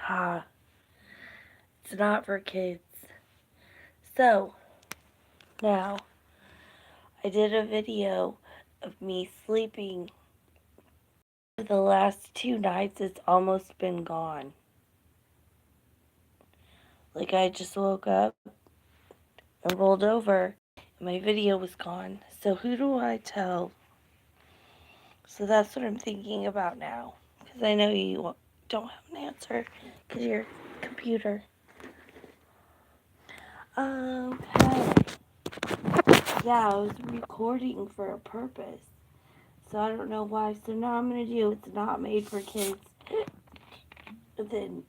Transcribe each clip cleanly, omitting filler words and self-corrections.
Ha, it's not for kids. So, now, I did a video of me sleeping. The last 2 nights, it's almost been gone. Like, I just woke up and rolled over, and my video was gone. So, who do I tell? So, that's what I'm thinking about now. Because I know you don't have an answer because your computer. Hey. Yeah, I was recording for a purpose. So I don't know why. So now I'm going to do It's Not Made for Kids. But then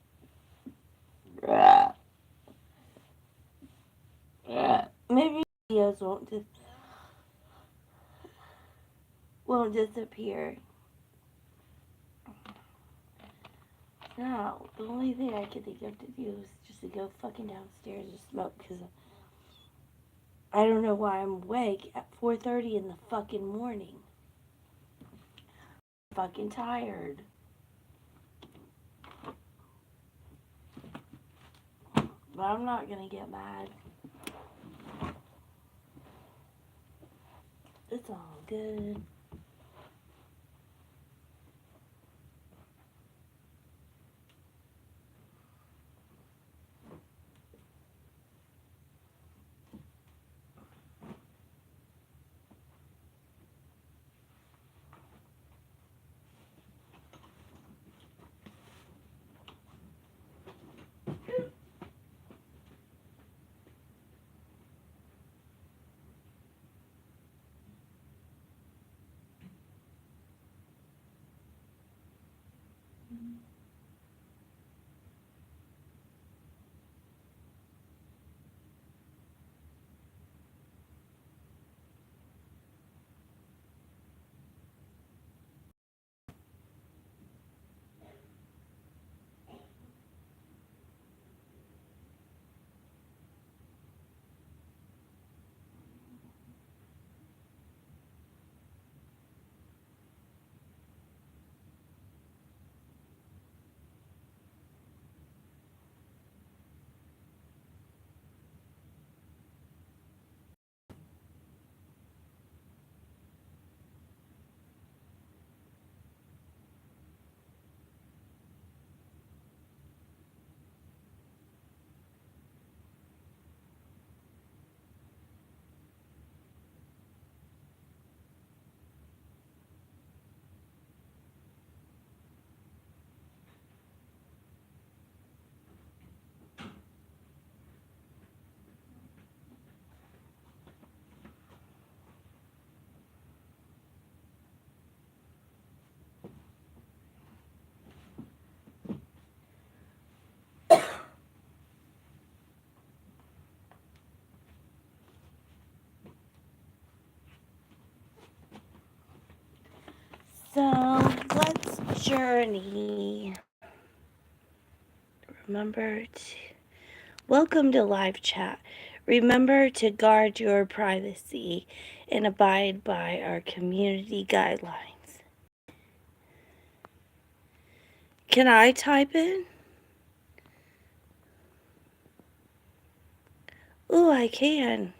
maybe videos won't disappear. No, the only thing I can think of to do is just to go fucking downstairs and smoke. Because I don't know why I'm awake at 4:30 in the fucking morning. I'm fucking tired. But I'm not going to get mad. It's all good. So let's journey. Remember to welcome to live chat. Remember to guard your privacy and abide by our community guidelines. Can I type in? Ooh, I can.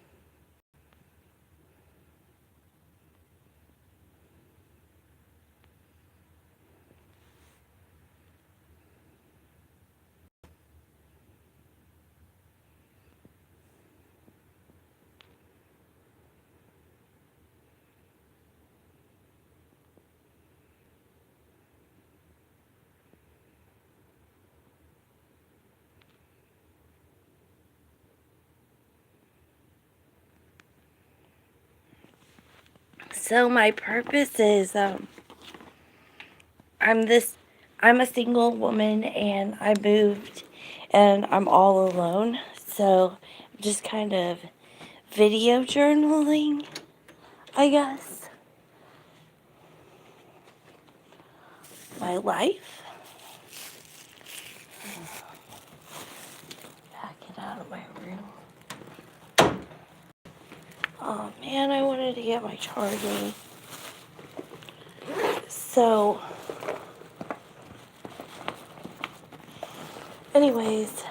So my purpose is I'm a single woman and I moved and I'm all alone. So I'm just kind of video journaling, I guess. My life. Get out of my room. Oh man, I wanted to get my charging. So Anyways,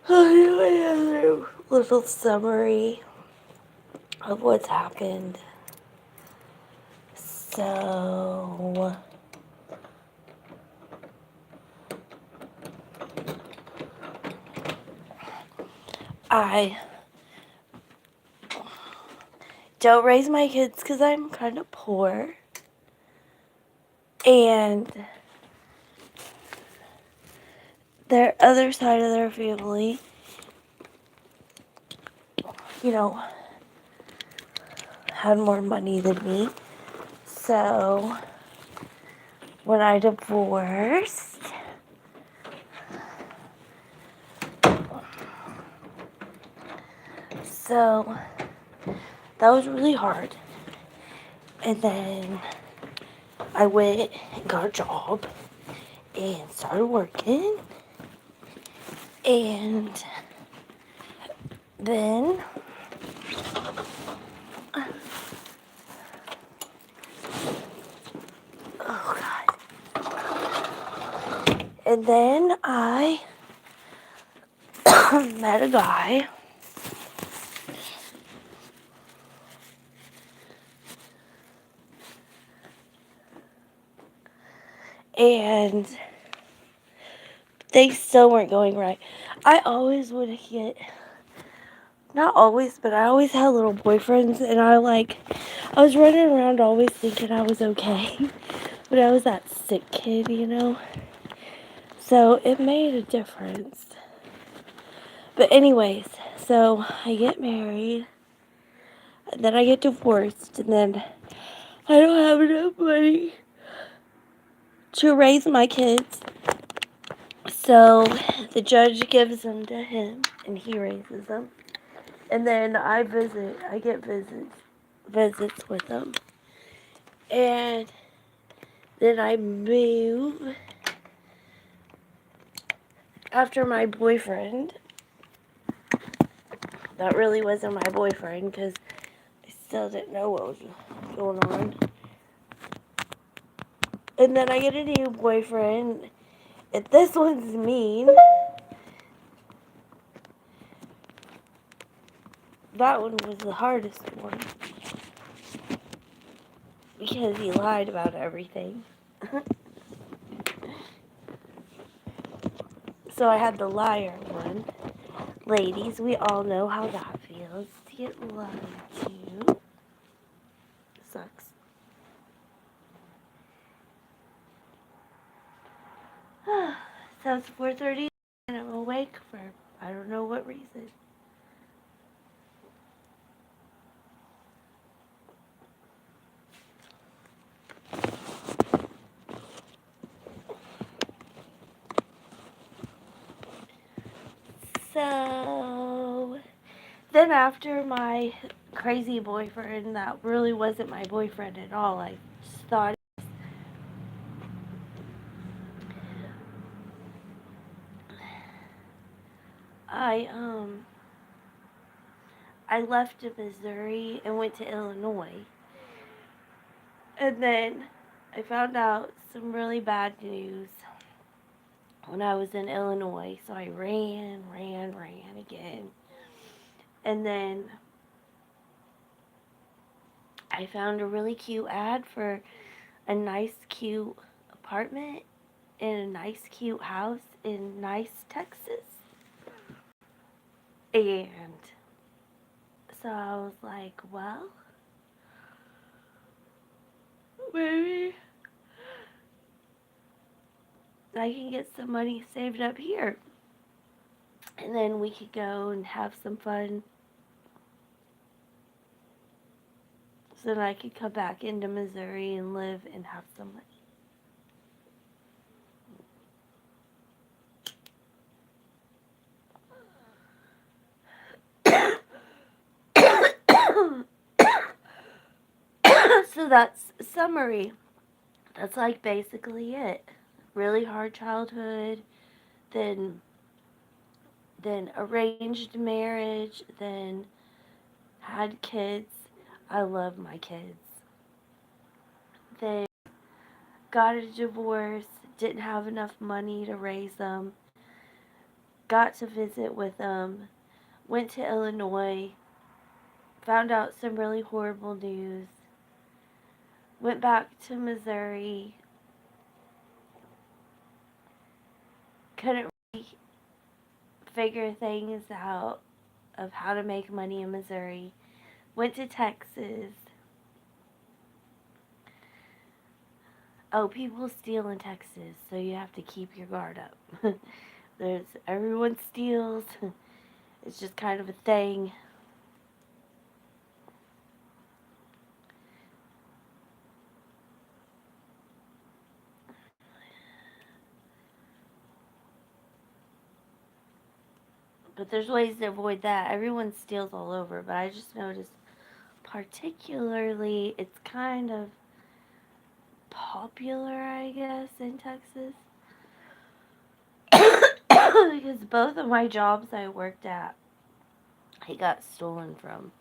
another little summary of what's happened. So, I don't raise my kids because I'm kind of poor. And their other side of their family, you know, had more money than me. So, when I divorced, so that was really hard. And then I went and got a job and started working. And then oh God. And then I met a guy. And things still weren't going right. I always would get, not always, but I always had little boyfriends, and I was running around always thinking I was okay. But I was that sick kid, you know? So it made a difference. But anyways, so I get married, and then I get divorced, and then I don't have enough money to raise my kids. So the judge gives them to him, and he raises them. And then I get visits with them. And then I move after my boyfriend. That really wasn't my boyfriend because I still didn't know what was going on. And then I get a new boyfriend. And this one's mean. That one was the hardest one. Because he lied about everything. So I had the liar one. Ladies, we all know how that feels to get lied to. Sucks. So it's 4:30 and I'm awake for I don't know what reason. So then after my crazy boyfriend that really wasn't my boyfriend at all, I just thought I I left Missouri and went to Illinois. And then I found out some really bad news when I was in Illinois. So I ran again. And then I found a really cute ad for a nice, cute apartment in a nice, cute house in nice, Texas. And so I was like, well, maybe I can get some money saved up here. And then we could go and have some fun. So then I could come back into Missouri and live and have some money. So that's summary. That's like basically it. Really hard childhood, then arranged marriage, then had kids. I love my kids. Then got a divorce, didn't have enough money to raise them, got to visit with them, went to Illinois, found out some really horrible news, went back to Missouri, couldn't really figure things out of how to make money in Missouri, went to Texas. Oh, people steal in Texas, so you have to keep your guard up. Everyone steals. It's just kind of a thing. But there's ways to avoid that. Everyone steals all over, but I just noticed particularly it's kind of popular, I guess, in Texas. Because both of my jobs I worked at, I got stolen from.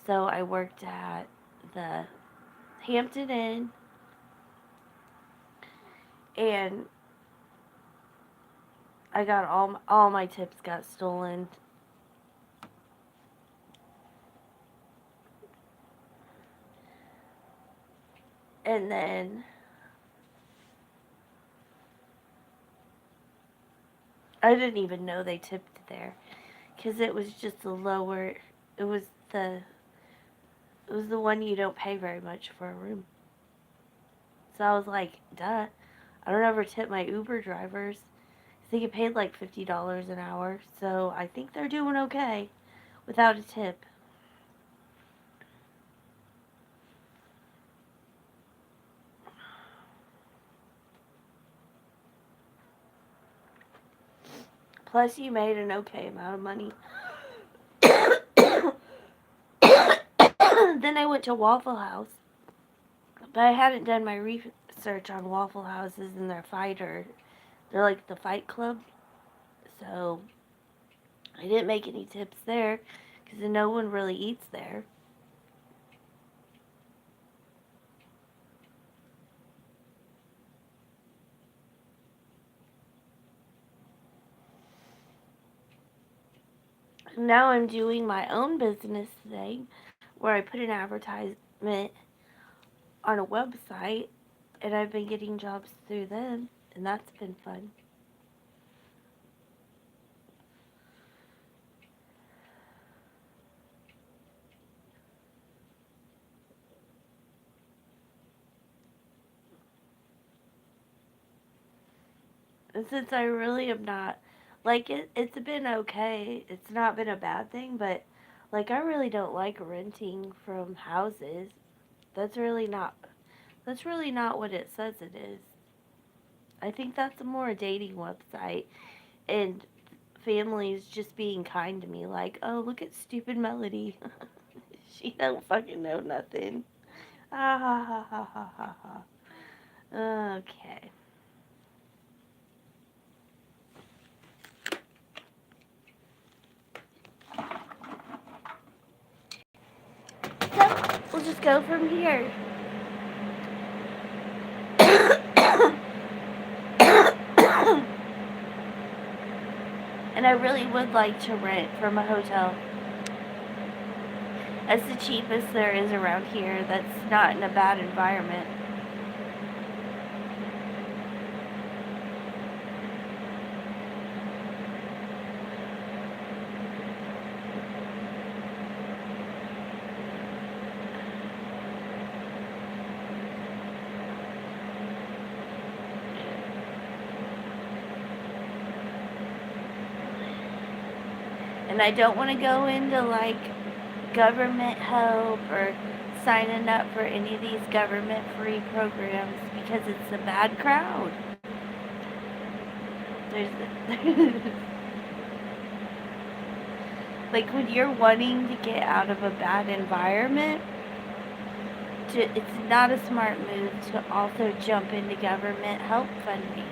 So I worked at the Hampton Inn, and I got all my tips got stolen. And then I didn't even know they tipped there, because it was just a lower. It was the one you don't pay very much for a room. So I was like, duh. I don't ever tip my Uber drivers. They get paid like $50 an hour, so I think they're doing okay without a tip. Plus, you made an okay amount of money. Then I went to Waffle House, but I hadn't done my research on Waffle Houses and their fighter. They're like the Fight Club, so I didn't make any tips there because no one really eats there. Now I'm doing my own business thing where I put an advertisement on a website, and I've been getting jobs through them, and that's been fun. And since I really am not, like, it's been okay. It's not been a bad thing, but, like, I really don't like renting from houses. That's really not, what it says it is. I think that's more a dating website, and families just being kind to me, like, oh, look at stupid Melody. She don't fucking know nothing. Ha ha ha ha ha ha ha. Okay. So, we'll just go from here. And I really would like to rent from a hotel. That's the cheapest there is around here that's not in a bad environment. And I don't want to go into like government help or signing up for any of these government free programs because it's a bad crowd. Like when you're wanting to get out of a bad environment, it's not a smart move to also jump into government help funding.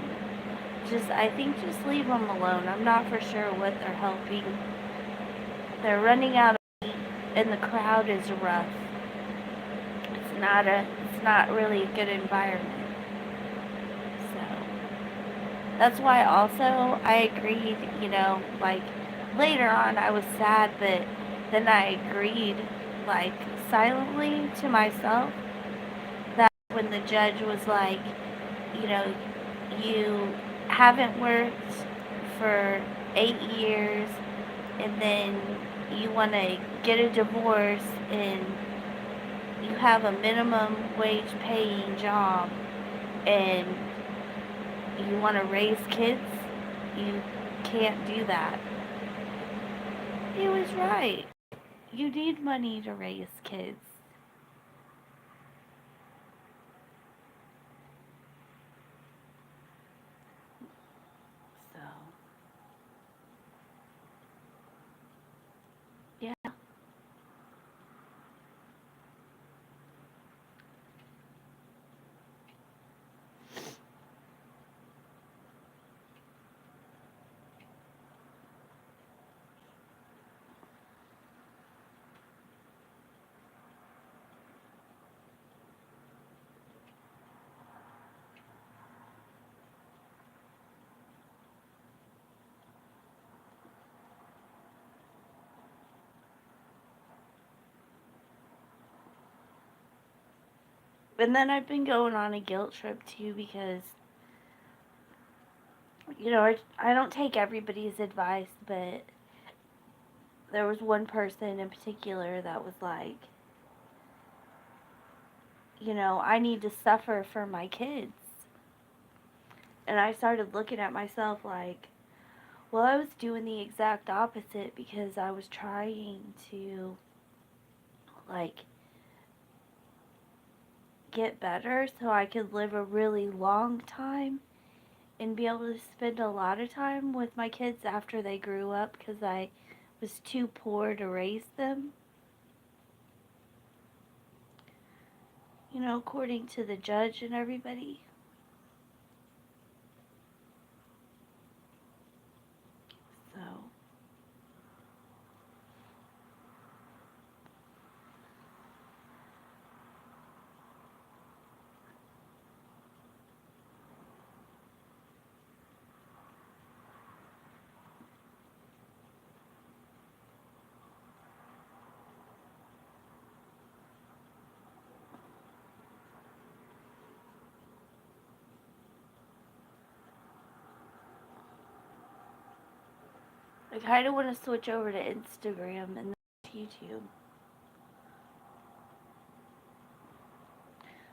I think just leave them alone. I'm not for sure what they're helping. They're running out of meat, and the crowd is rough. It's not really a good environment. That's why also I agreed, like later on I was sad, but then I agreed, like silently to myself, that when the judge was like, you know, you haven't worked for 8 years and then you want to get a divorce and you have a minimum wage paying job and you want to raise kids, you can't do that. He was right. You need money to raise kids. So, yeah. And then I've been going on a guilt trip too because, I don't take everybody's advice, but there was one person in particular that was like, I need to suffer for my kids. And I started looking at myself like, well, I was doing the exact opposite because I was trying to, like, get better so I could live a really long time and be able to spend a lot of time with my kids after they grew up because I was too poor to raise them, according to the judge and everybody. So, I kind of want to switch over to Instagram and YouTube.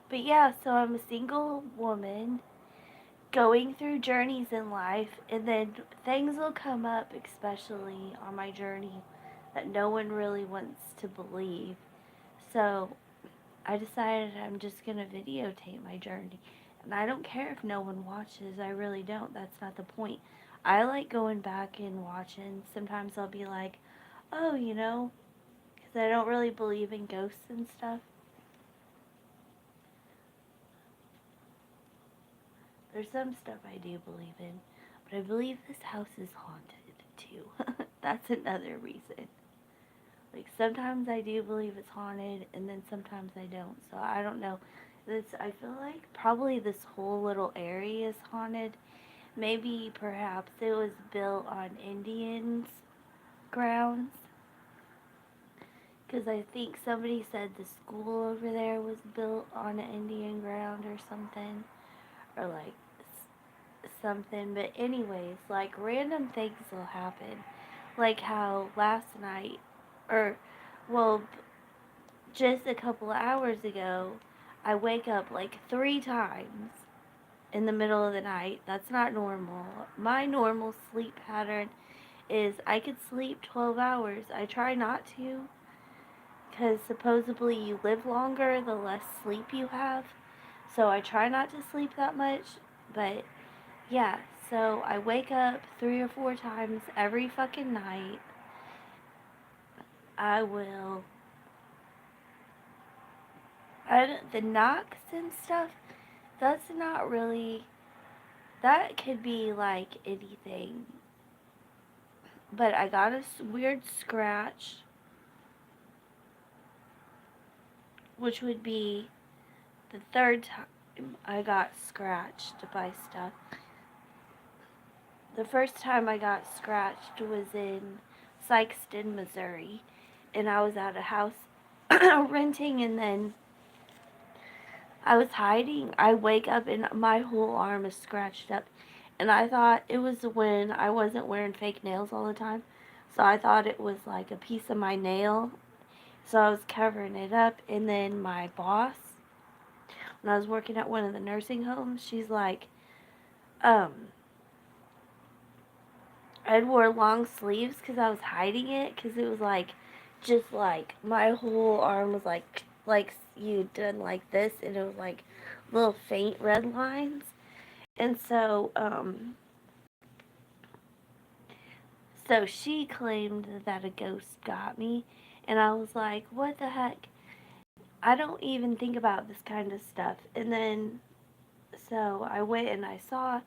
But yeah, so I'm a single woman going through journeys in life, and then things will come up, especially on my journey, that no one really wants to believe. So I decided I'm just going to videotape my journey. And I don't care if no one watches, I really don't. That's not the point. I like going back and watching. Sometimes I'll be like, oh, because I don't really believe in ghosts and stuff. There's some stuff I do believe in, but I believe this house is haunted too. That's another reason. Like sometimes I do believe it's haunted, and then sometimes I don't. So I don't know. I feel like probably this whole little area is haunted. Maybe perhaps it was built on Indians' grounds. Because I think somebody said the school over there was built on an Indian ground or something. Or like something. But anyways, like random things will happen. Like how last night, or well, just a couple of hours ago, I wake up like 3 times in the middle of the night. That's not normal. My normal sleep pattern is I could sleep 12 hours. I try not to because supposedly you live longer the less sleep you have. So I try not to sleep that much. But yeah, so I wake up 3 or 4 times every fucking night. I will. The knocks and stuff, that's not really. That could be like anything. But I got a weird scratch, which would be the third time I got scratched by stuff. the first time I got scratched was in Sikeston, Missouri. And I was at a house renting, and then I was hiding. I wake up and my whole arm is scratched up. And I thought it was when I wasn't wearing fake nails all the time. So I thought it was like a piece of my nail. So I was covering it up. And then my boss, when I was working at one of the nursing homes, she's like, um, I wore long sleeves because I was hiding it, because it was like, just like my whole arm was like you done like this, and it was like little faint red lines. And so she claimed that a ghost got me, and I was like, what the heck? I don't even think about this kind of stuff. And then so I went and I saw,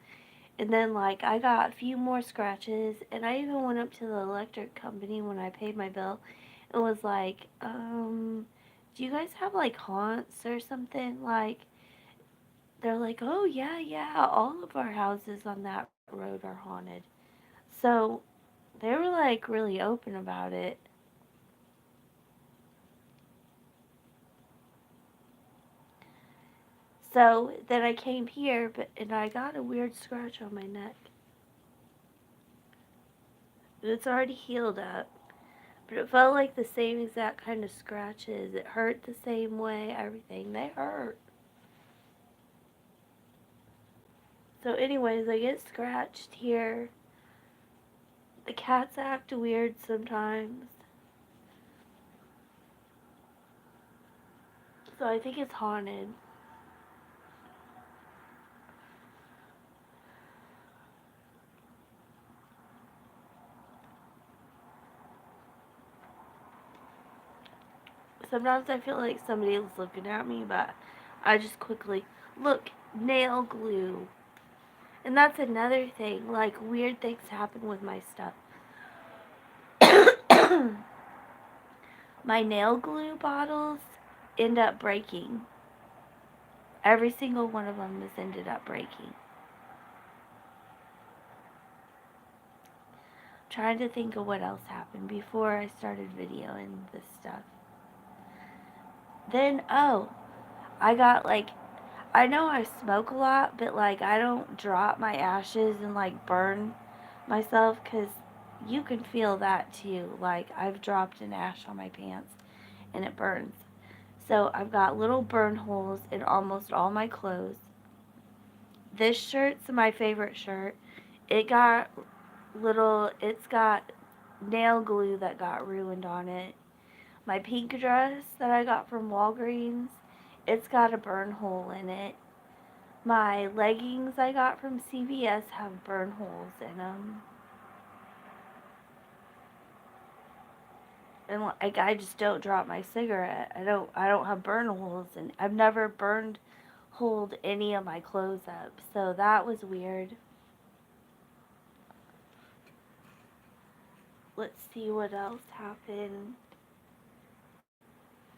and then like I got a few more scratches, and I even went up to the electric company when I paid my bill and was like, do you guys have like haunts or something? Like, they're like, oh yeah, yeah, all of our houses on that road are haunted. So they were like really open about it. So then I came here, and I got a weird scratch on my neck. It's already healed up, but it felt like the same exact kind of scratches. It hurt the same way. Everything, they hurt. So, anyways, I get scratched here. The cats act weird sometimes. So I think it's haunted. Sometimes I feel like somebody is looking at me, but I just quickly look, nail glue. And that's another thing. Like, weird things happen with my stuff. My nail glue bottles end up breaking. Every single one of them has ended up breaking. Trying to think of what else happened before I started videoing this stuff. Then, oh, I got like, I know I smoke a lot, but like I don't drop my ashes and like burn myself, because you can feel that too. Like, I've dropped an ash on my pants and it burns. So I've got little burn holes in almost all my clothes. This shirt's my favorite shirt. It's got nail glue that got ruined on it. My pink dress that I got from Walgreens, it's got a burn hole in it. My leggings I got from CVS have burn holes in them. And like, I just don't drop my cigarette. I don't have burn holes, and I've never burned holed any of my clothes up. So that was weird. Let's see what else happened.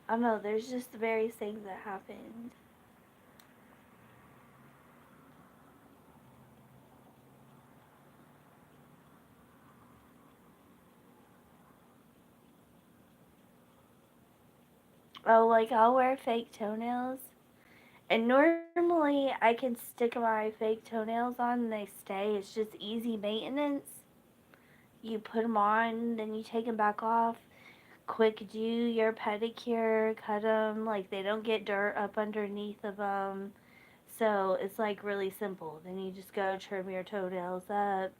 I don't know, there's just various things that happened. Oh, like I'll wear fake toenails. And normally I can stick my fake toenails on and they stay. It's just easy maintenance. You put them on, then you take them back off. Quick do your pedicure, cut them. Like, they don't get dirt up underneath of them. So it's like really simple. Then you just go trim your toenails up,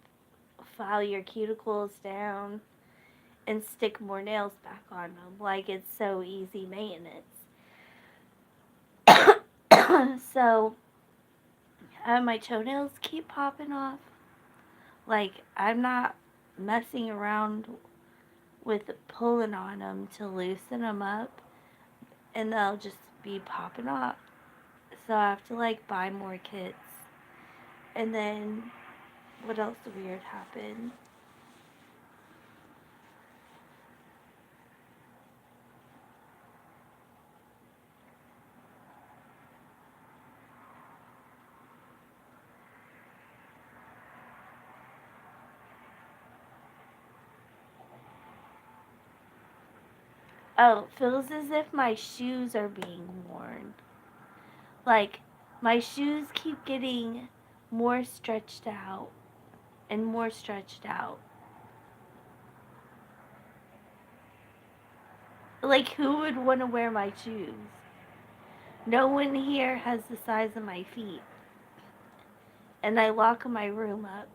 file your cuticles down, and stick more nails back on them. Like, it's so easy maintenance. So my toenails keep popping off. Like, I'm not messing around with pulling on them to loosen them up, and they'll just be popping off. So I have to like buy more kits. And then what else weird happened? Oh, it feels as if my shoes are being worn. Like, my shoes keep getting more stretched out and more stretched out. Like, who would want to wear my shoes? No one here has the size of my feet. And I lock my room up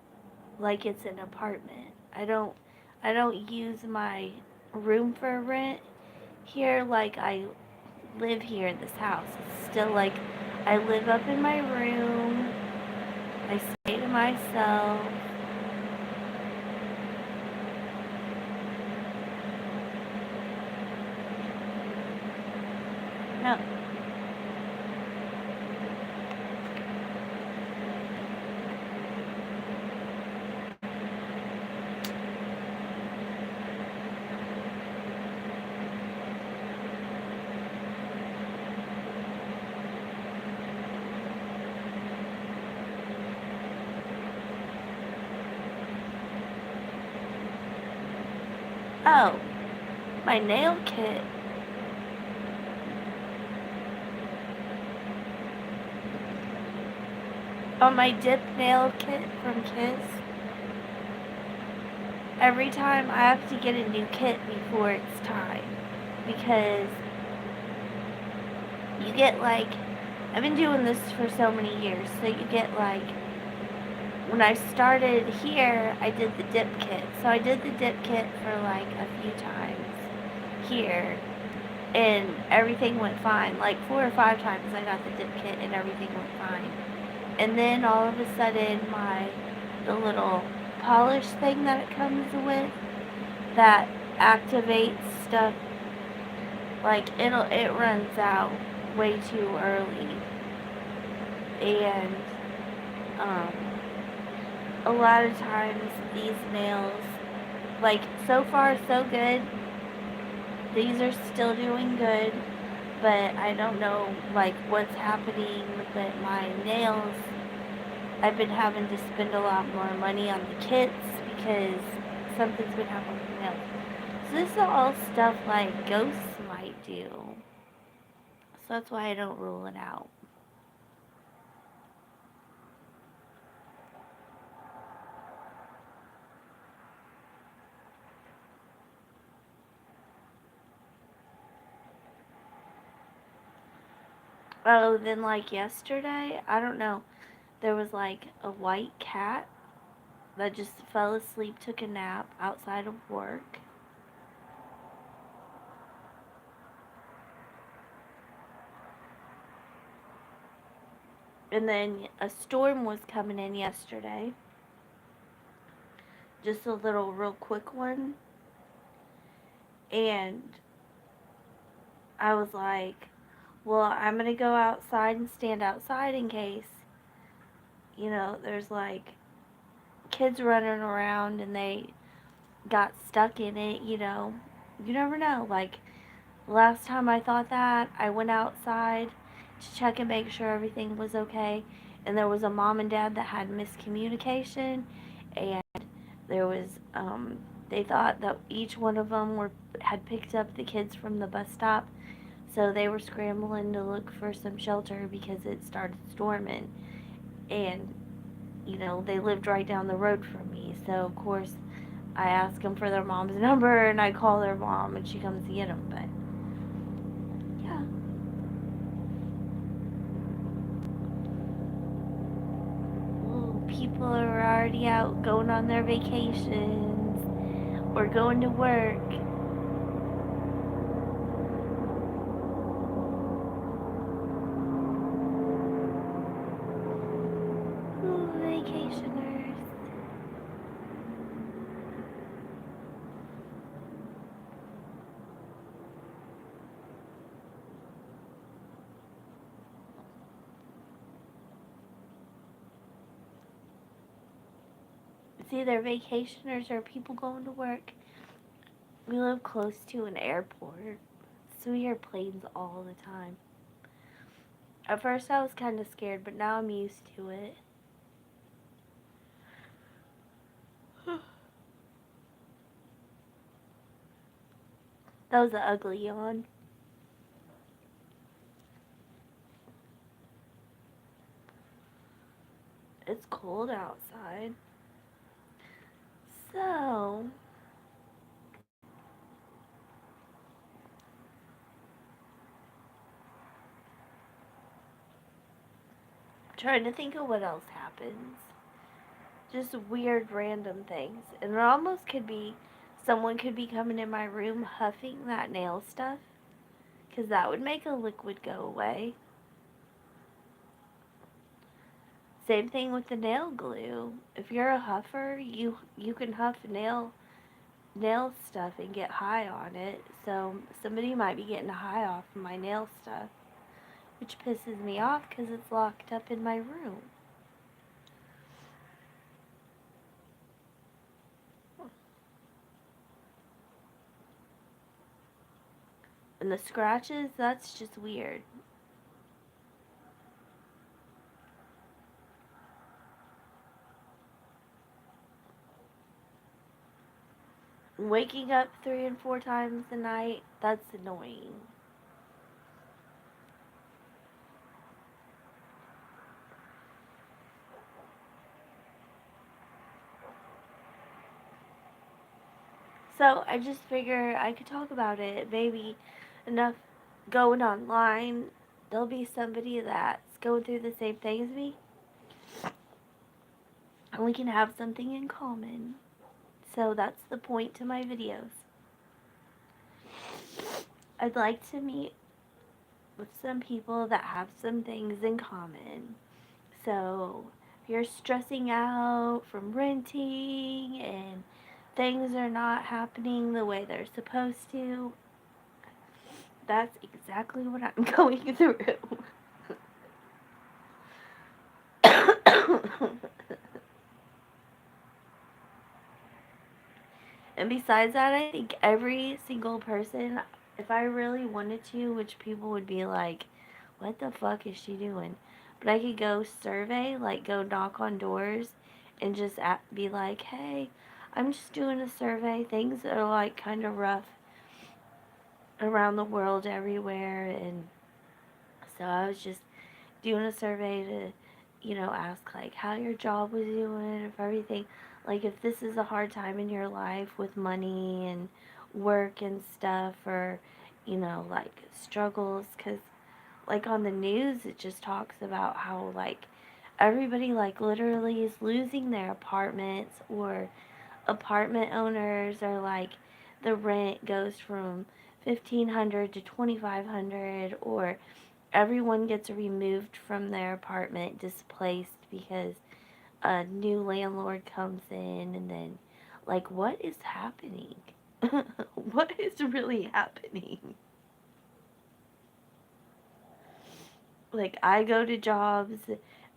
like it's an apartment. I don't use my room for rent here like I live here in this house. It's still like I live up in my room. I stay to myself. No. Oh, my nail kit. Oh, my dip nail kit from Kiss. Every time I have to get a new kit before it's time. Because you get like, I've been doing this for so many years, so you get like, when I started here, I did the dip kit. So I did the dip kit for like a few times here, and everything went fine. Like 4 or 5 times I got the dip kit and everything went fine. And then all of a sudden the little polish thing that it comes with that activates stuff, like it runs out way too early. And a lot of times these nails, like, so far so good, these are still doing good, but I don't know like what's happening with my nails. I've been having to spend a lot more money on the kits because something's been happening with the nails. So this is all stuff like ghosts might do. So that's why I don't rule it out. Oh, then like yesterday, I don't know, there was like a white cat that just fell asleep, took a nap outside of work. And then a storm was coming in yesterday. Just a little real quick one. And I was like, well, I'm going to go outside and stand outside in case, there's like kids running around and they got stuck in it, You never know. Like, last time I thought that, I went outside to check and make sure everything was okay. And there was a mom and dad that had miscommunication. And there was, they thought that each one of them had picked up the kids from the bus stop. So they were scrambling to look for some shelter because it started storming. And, they lived right down the road from me. So, of course, I ask them for their mom's number and I call their mom and she comes to get them. But yeah. Ooh, people are already out going on their vacations or going to work. Ooh, vacationers. It's either vacationers or people going to work. We live close to an airport, so we hear planes all the time. At first I was kind of scared, but now I'm used to it. That was an ugly yawn. It's cold outside. So, I'm trying to think of what else happens. Just weird random things. And it almost could be someone could be coming in my room huffing that nail stuff. Because that would make a liquid go away. Same thing with the nail glue. If you're a huffer, you can huff nail stuff and get high on it. So somebody might be getting high off of my nail stuff, which pisses me off because it's locked up in my room. And the scratches, that's just weird. Waking up 3 and 4 times a night, that's annoying. So I just figure I could talk about it. Maybe enough going online, there'll be somebody that's going through the same thing as me. And we can have something in common. So that's the point to my videos. I'd like to meet with some people that have some things in common. So if you're stressing out from renting and things are not happening the way they're supposed to, that's exactly what I'm going through. And besides that, I think every single person, if I really wanted to, which people would be like, what the fuck is she doing? But I could go survey, like go knock on doors and just be like, hey, I'm just doing a survey. Things are like kind of rough around the world everywhere. And so I was just doing a survey to, ask like how your job was doing, if everything, like if this is a hard time in your life with money and work and stuff, or, like struggles, because like on the news it just talks about how like everybody like literally is losing their apartments, or apartment owners are like the rent goes from 1,500 to 2,500, or everyone gets removed from their apartment, displaced because a new landlord comes in, and then like what is happening? What is really happening? Like I go to jobs,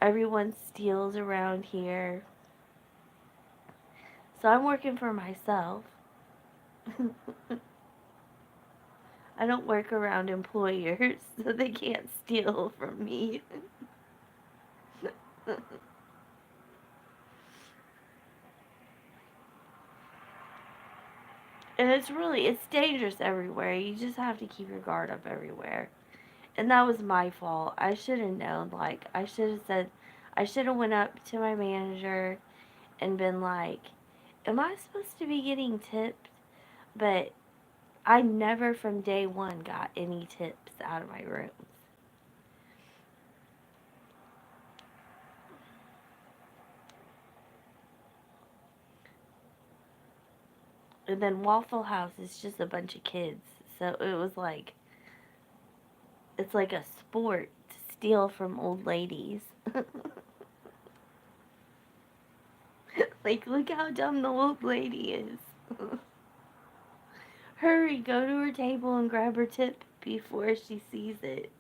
everyone steals around here. So I'm working for myself. I don't work around employers, so they can't steal from me. And it's dangerous everywhere. You just have to keep your guard up everywhere. And that was my fault. I should have known. Like, I should have went up to my manager and been like, am I supposed to be getting tipped? But I never from day one got any tips out of my rooms. And then Waffle House is just a bunch of kids. So it was like, it's like a sport to steal from old ladies. Like, look how dumb the old lady is. Hurry, go to her table and grab her tip before she sees it.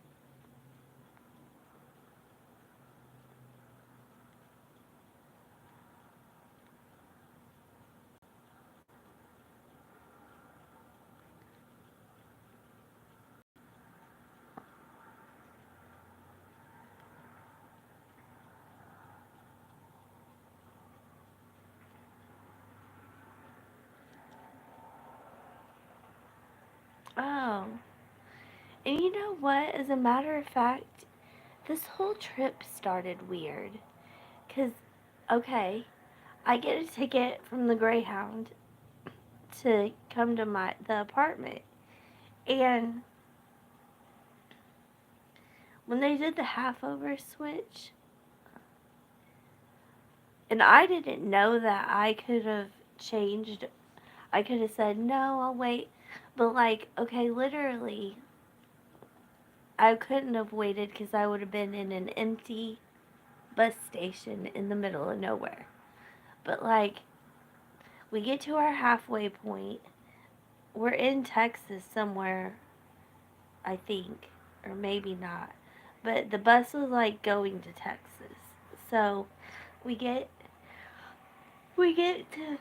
And you know what? As a matter of fact, this whole trip started weird. Because, okay, I get a ticket from the Greyhound to come to the apartment. And when they did the half over switch, and I didn't know that I could have changed, I could have said, no, I'll wait. But, like, okay, literally, I couldn't have waited because I would have been in an empty bus station in the middle of nowhere. But, like, we get to our halfway point. We're in Texas somewhere, I think, or maybe not. But the bus was like going to Texas. So we get to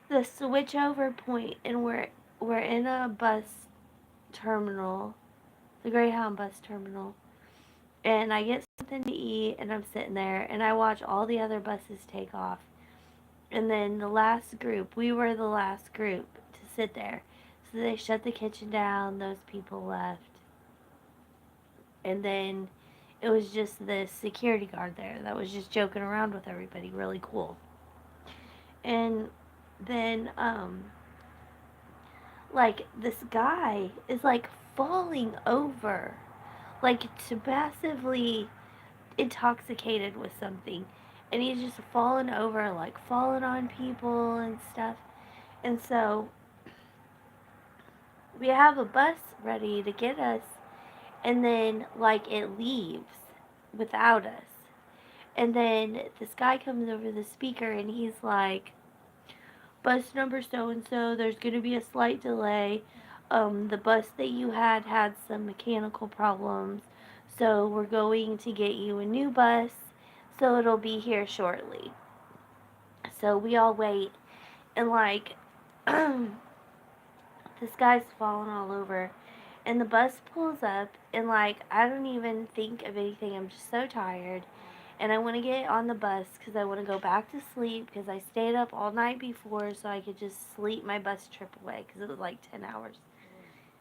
the switch over point and we're in a bus terminal, the Greyhound bus terminal. And I get something to eat and I'm sitting there and I watch all the other buses take off. And then the last group, we were the last group to sit there. So they shut the kitchen down, those people left. And then it was just the security guard there that was just joking around with everybody, really cool. And then, like, this guy is, like, falling over, like, to massively intoxicated with something. And he's just falling over, like, falling on people and stuff. And so, we have a bus ready to get us, and then, like, it leaves without us. And then this guy comes over the speaker and he's like, bus number so and so, there's going to be a slight delay. The bus that you had some mechanical problems, so we're going to get you a new bus, so it'll be here shortly. So we all wait, and like, this guy's falling all over, and the bus pulls up, and like, I don't even think of anything. I'm just so tired. And I want to get on the bus because I want to go back to sleep because I stayed up all night before so I could just sleep my bus trip away because it was like 10 hours.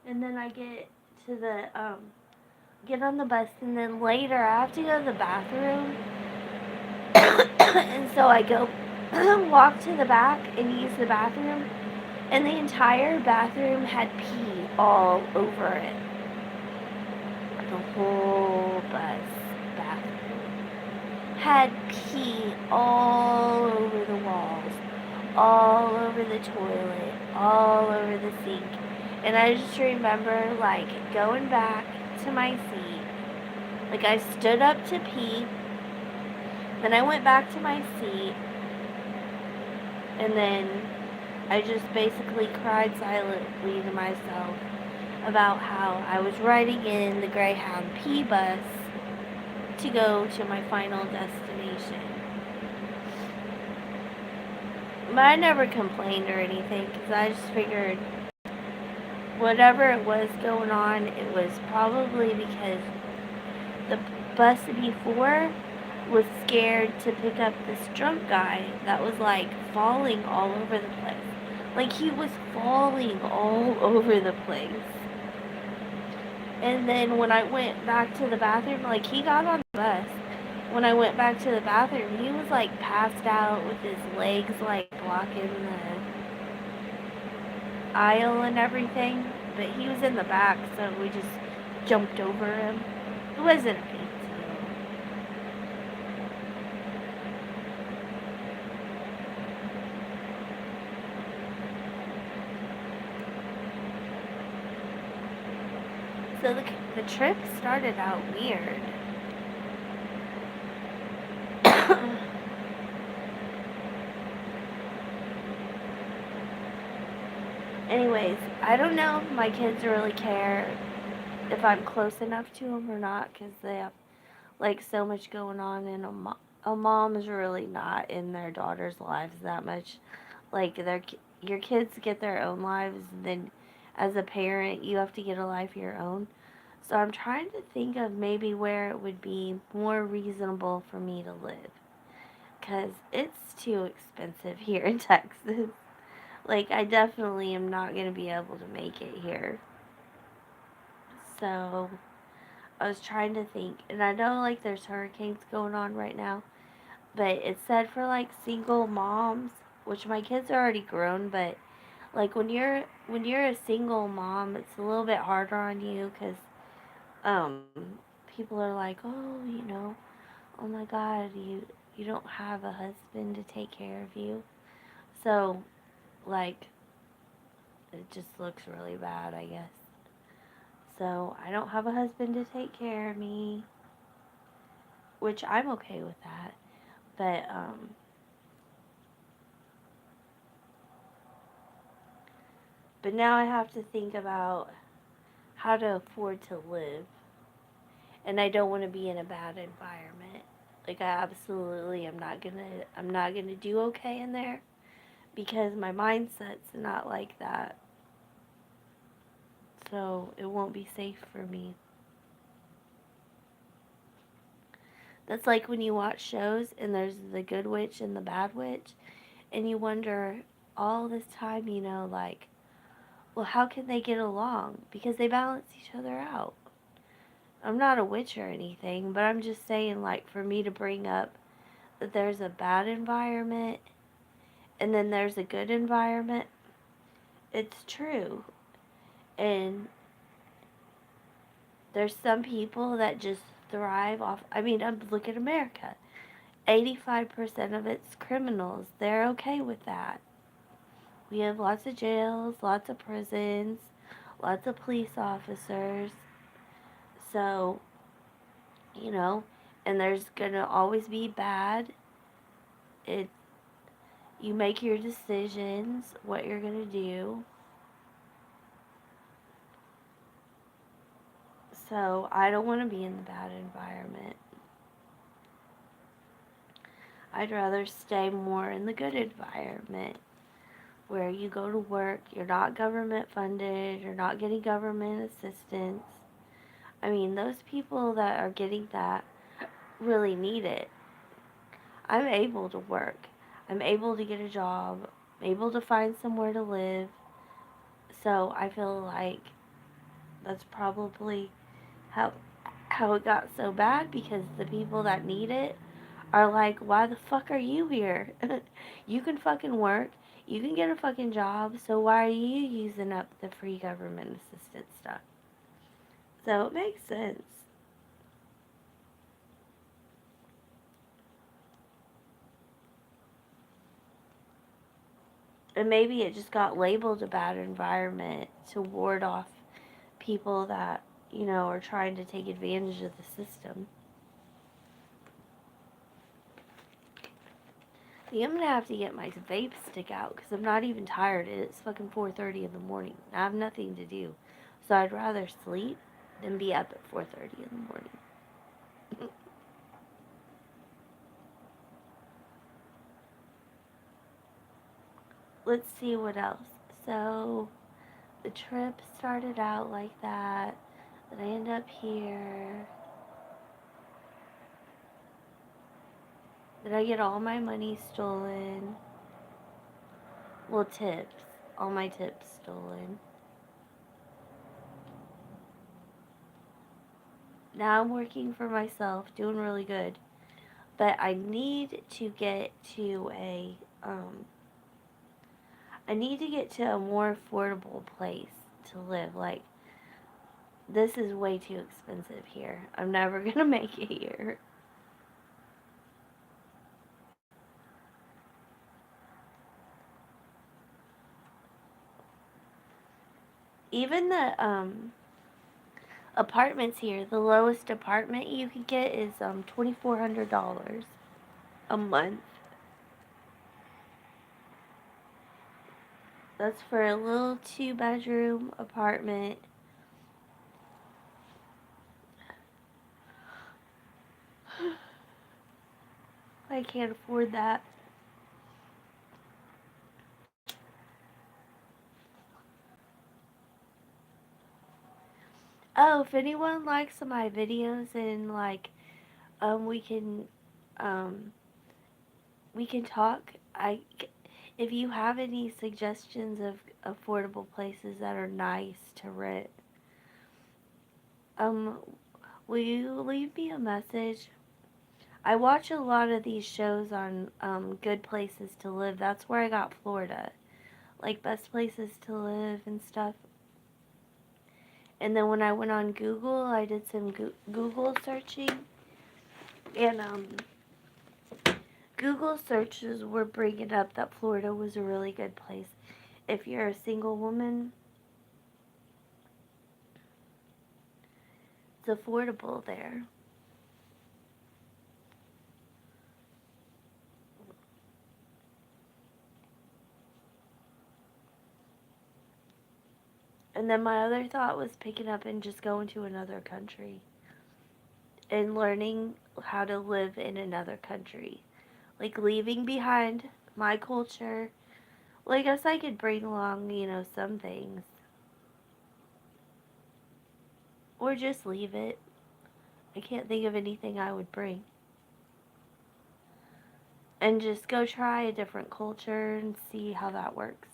And then I get to get on the bus, and then later I have to go to the bathroom. And so I go walk to the back and use the bathroom, and the entire bathroom had pee all over it. The whole bus bathroom had pee all over the walls, all over the toilet, all over the sink. And I just remember, like, going back to my seat. Like, I stood up to pee, then I went back to my seat, and then I just basically cried silently to myself about how I was riding in the Greyhound P bus to go to my final destination. But I never complained or anything because I just figured whatever it was going on, it was probably because the bus before was scared to pick up this drunk guy that was like falling all over the place. Like, he was falling all over the place. And then when I went back to the bathroom, like, he got on the bus. When I went back to the bathroom, he was like passed out with his legs like blocking the aisle and everything. But he was in the back, so we just jumped over him. It wasn't a big deal. So the trip started out weird. Anyways, I don't know if my kids really care if I'm close enough to them or not because they have like so much going on, and a mom is really not in their daughter's lives that much. Like, your kids get their own lives, and then as a parent you have to get a life of your own. So I'm trying to think of maybe where it would be more reasonable for me to live, because it's too expensive here in Texas. Like, I definitely am not going to be able to make it here. So I was trying to think, and I know like there's hurricanes going on right now, but it said for like single moms, which my kids are already grown, but like when you're a single mom, it's a little bit harder on you because people are like, oh, oh my God, you don't have a husband to take care of you, so like it just looks really bad, I guess. So I don't have a husband to take care of me, which I'm okay with that. But now I have to think about how to afford to live, and I don't want to be in a bad environment. Like I absolutely I'm not gonna do okay in there because my mindset's not like that. So it won't be safe for me. That's like when you watch shows and there's the good witch and the bad witch, and you wonder all this time, like, well, how can they get along? Because they balance each other out. I'm not a witch or anything, but I'm just saying, like, for me to bring up that there's a bad environment and then there's a good environment, it's true. And there's some people that just thrive off. I mean, look at America. 85% of it's criminals. They're okay with that. We have lots of jails, lots of prisons, lots of police officers. So, you know, and there's going to always be bad. It You make your decisions, what you're going to do. So, I don't want to be in the bad environment. I'd rather stay more in the good environment where you go to work, you're not government funded, you're not getting government assistance. I mean, those people that are getting that really need it. I'm able to work. I'm able to get a job. I'm able to find somewhere to live. So I feel like that's probably how how it got so bad because the people that need it are like, why the fuck are you here? You can fucking work. You can get a fucking job. So why are you using up the free government assistance stuff? So it makes sense. And maybe it just got labeled a bad environment to ward off people that, are trying to take advantage of the system. I think I'm gonna have to get my vape stick out because I'm not even tired. It's fucking 4:30 in the morning. I have nothing to do, so I'd rather sleep than be up at 4:30 in the morning. Let's see what else. So the trip started out like that. Then I end up here. Then I get all my money stolen. Well, tips. All my tips stolen. Now I'm working for myself, doing really good. But I need to get to a more affordable place to live. Like this is way too expensive here. I'm never gonna make it here. Even the apartments here, the lowest apartment you can get is $2,400 a month. That's for a little 2-bedroom apartment. I can't afford that. Oh, if anyone likes my videos and like we can um we can talk. If you have any suggestions of affordable places that are nice to rent, Um, will you leave me a message? I watch a lot of these shows on good places to live. That's where I got Florida. Like best places to live and stuff. And then when I went on Google, I did some Google searching. And Google searches were bringing up that Florida was a really good place. If you're a single woman, it's affordable there. And then my other thought was picking up and just going to another country and learning how to live in another country. Like leaving behind my culture. Well, I guess I could bring along, some things. Or just leave it. I can't think of anything I would bring. And just go try a different culture and see how that works.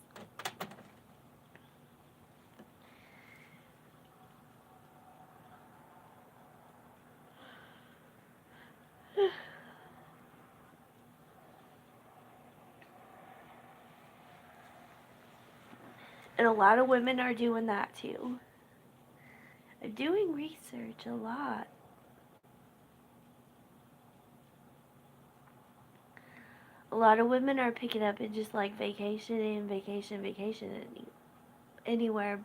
And a lot of women are doing that too. I'm doing research a lot. A lot of women are picking up and just like vacation anywhere.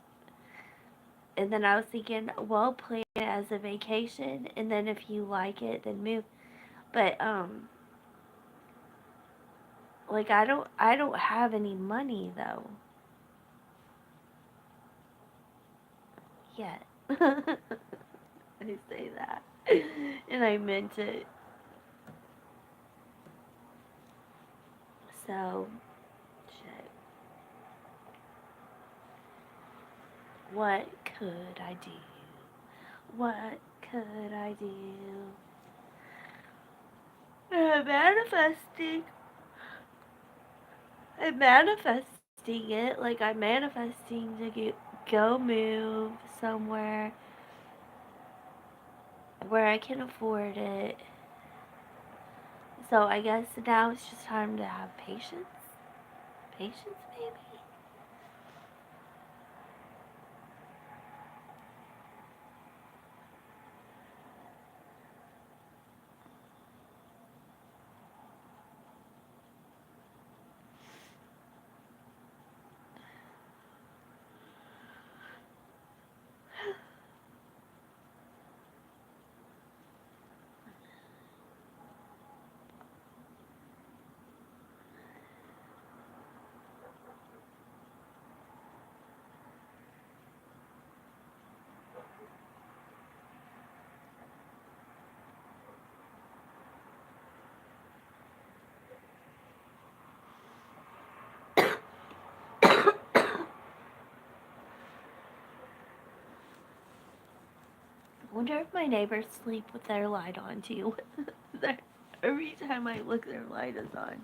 And then I was thinking, well, plan it as a vacation, and then if you like it, then move. But like I don't have any money though yet. I say that, and I meant it. So, shit. What could I do? What could I do? Manifesting. I'm manifesting it. Like I'm manifesting to go move somewhere where I can afford it. So I guess now it's just time to have patience. Patience, maybe? I wonder if my neighbors sleep with their light on too. Every time I look, their light is on.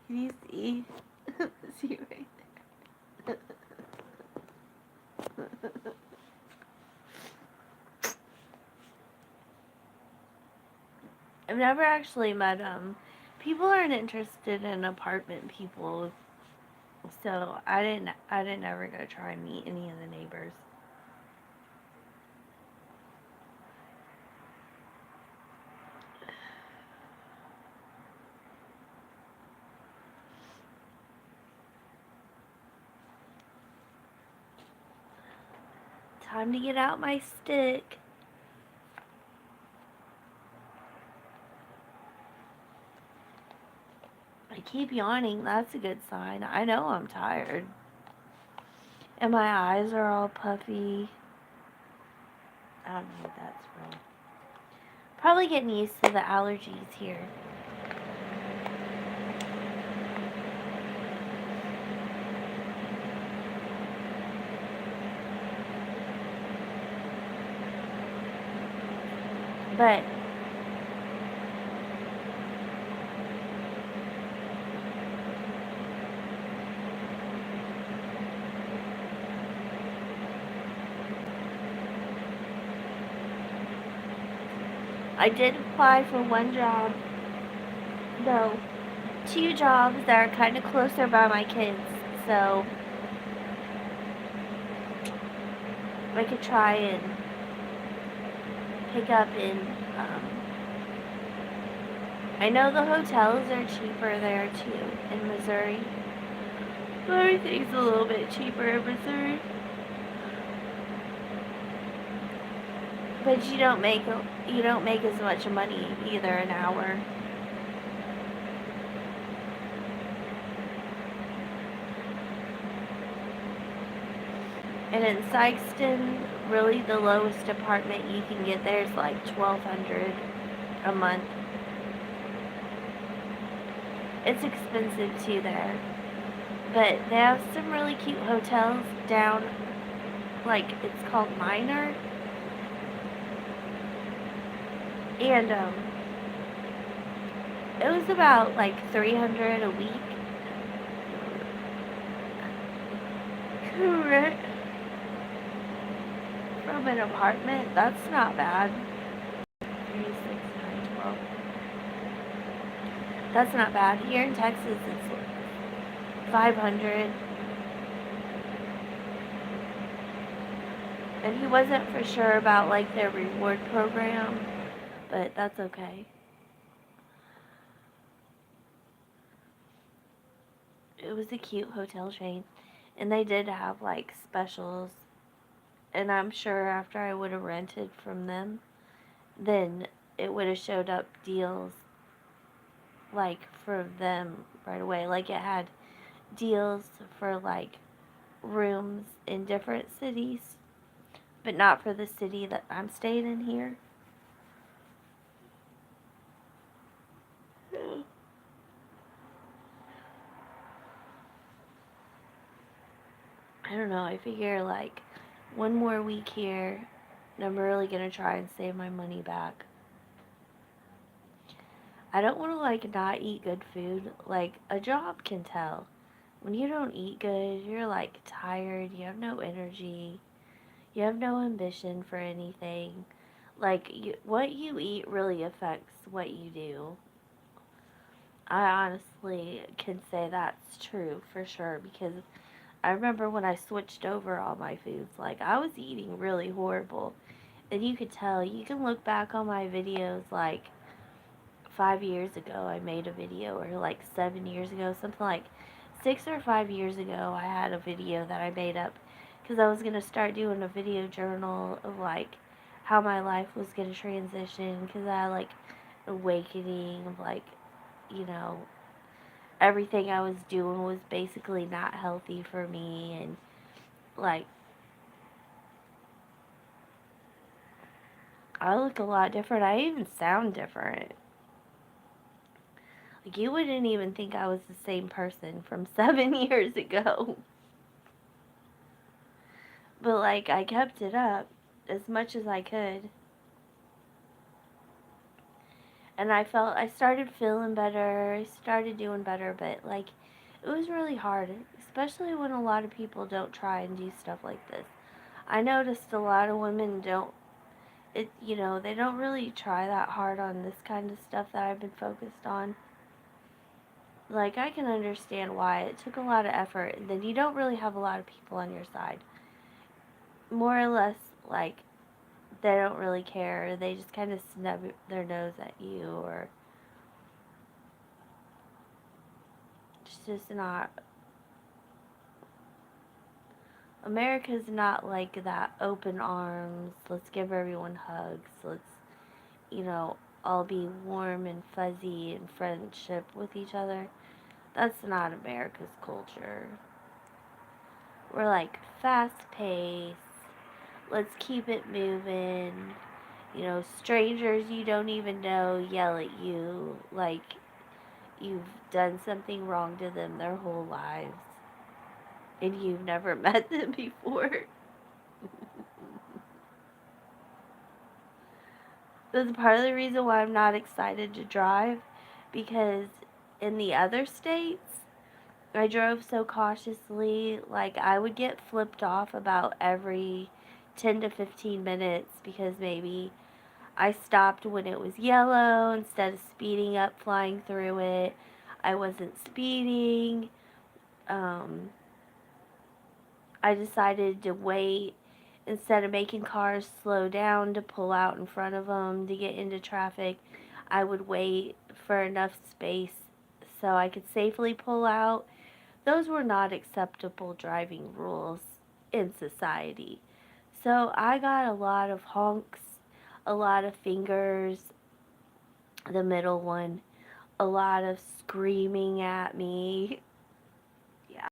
Can you see? See right there. I've never actually met them. People aren't interested in apartment people, so I didn't ever go try and meet any of the neighbors. Time to get out my stick. I keep yawning. That's a good sign. I know I'm tired. And my eyes are all puffy. I don't know if that's real. Probably getting used to the allergies here. But I did apply for one job. No, two jobs that are kind of closer by my kids. So I could try and pick up in. I know the hotels are cheaper there too in Missouri. Everything's a little bit cheaper in Missouri. But you don't make as much money either an hour. And in Sikeston, really the lowest apartment you can get there is like $1,200 a month. It's expensive too there. But they have some really cute hotels down, like it's called Minor. And it was about like $300 a week. Rent from an apartment. That's not bad. 36, 9, 12. That's not bad. Here in Texas, it's 500. And he wasn't for sure about like their reward program, but that's okay. It was a cute hotel chain, and they did have like specials. And I'm sure after I would have rented from them, then it would have showed up deals like for them right away. Like it had deals for like rooms in different cities, but not for the city that I'm staying in here. I don't know. I figure like one more week here, and I'm really gonna try and save my money back. I don't want to like not eat good food. Like a job can tell. When you don't eat good, you're like tired, you have no energy, you have no ambition for anything. Like what you eat really affects what you do. I honestly can say that's true for sure because I remember when I switched over all my foods, like I was eating really horrible. And you could tell, you can look back on my videos like 5 years ago, I made a video, or like 7 years ago, something like 6 or 5 years ago, I had a video that I made up because I was going to start doing a video journal of like how my life was going to transition because I had like awakening of like, you know, everything I was doing was basically not healthy for me and like I look a lot different. I even sound different. Like you wouldn't even think I was the same person from 7 years ago. But like I kept it up as much as I could. And I started feeling better. I started doing better, but like it was really hard, especially when a lot of people don't try and do stuff like this. I noticed a lot of women don't they don't really try that hard on this kind of stuff that I've been focused on. Like I can understand why it took a lot of effort and then you don't really have a lot of people on your side. More or less like they don't really care. They just kind of snub their nose at you or it's just not America's not like that open arms, let's give everyone hugs, let's, you know, all be warm and fuzzy and friendship with each other. That's not America's culture. We're like fast paced, let's keep it moving. You know, strangers you don't even know yell at you like you've done something wrong to them their whole lives and you've never met them before. That's part of the reason why I'm not excited to drive because in the other states, I drove so cautiously, like I would get flipped off about every 10 to 15 minutes because maybe I stopped when it was yellow instead of speeding up, flying through it. I wasn't speeding. Um, I decided to wait instead of making cars slow down to pull out in front of them to get into traffic. I would wait for enough space so I could safely pull out. Those were not acceptable driving rules in society. So I got a lot of honks, a lot of fingers, the middle one, a lot of screaming at me. Yeah.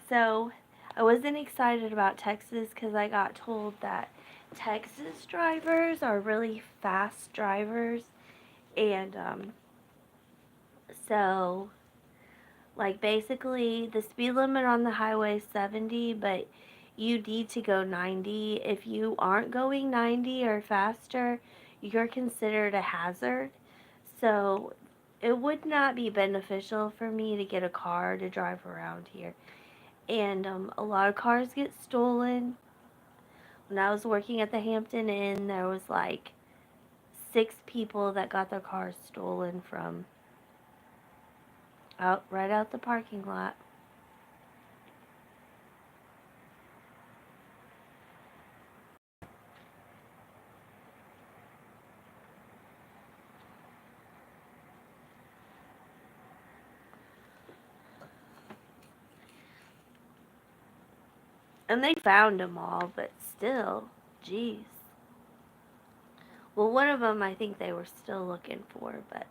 So I wasn't excited about Texas because I got told that Texas drivers are really fast drivers. And so, like, basically, the speed limit on the highway is 70, but you need to go 90. If you aren't going 90 or faster, you're considered a hazard. So it would not be beneficial for me to get a car to drive around here. And a lot of cars get stolen. When I was working at the Hampton Inn, there was like 6 people that got their cars stolen from right out the parking lot. And they found them all, but still, geez. Well, one of them I think they were still looking for, but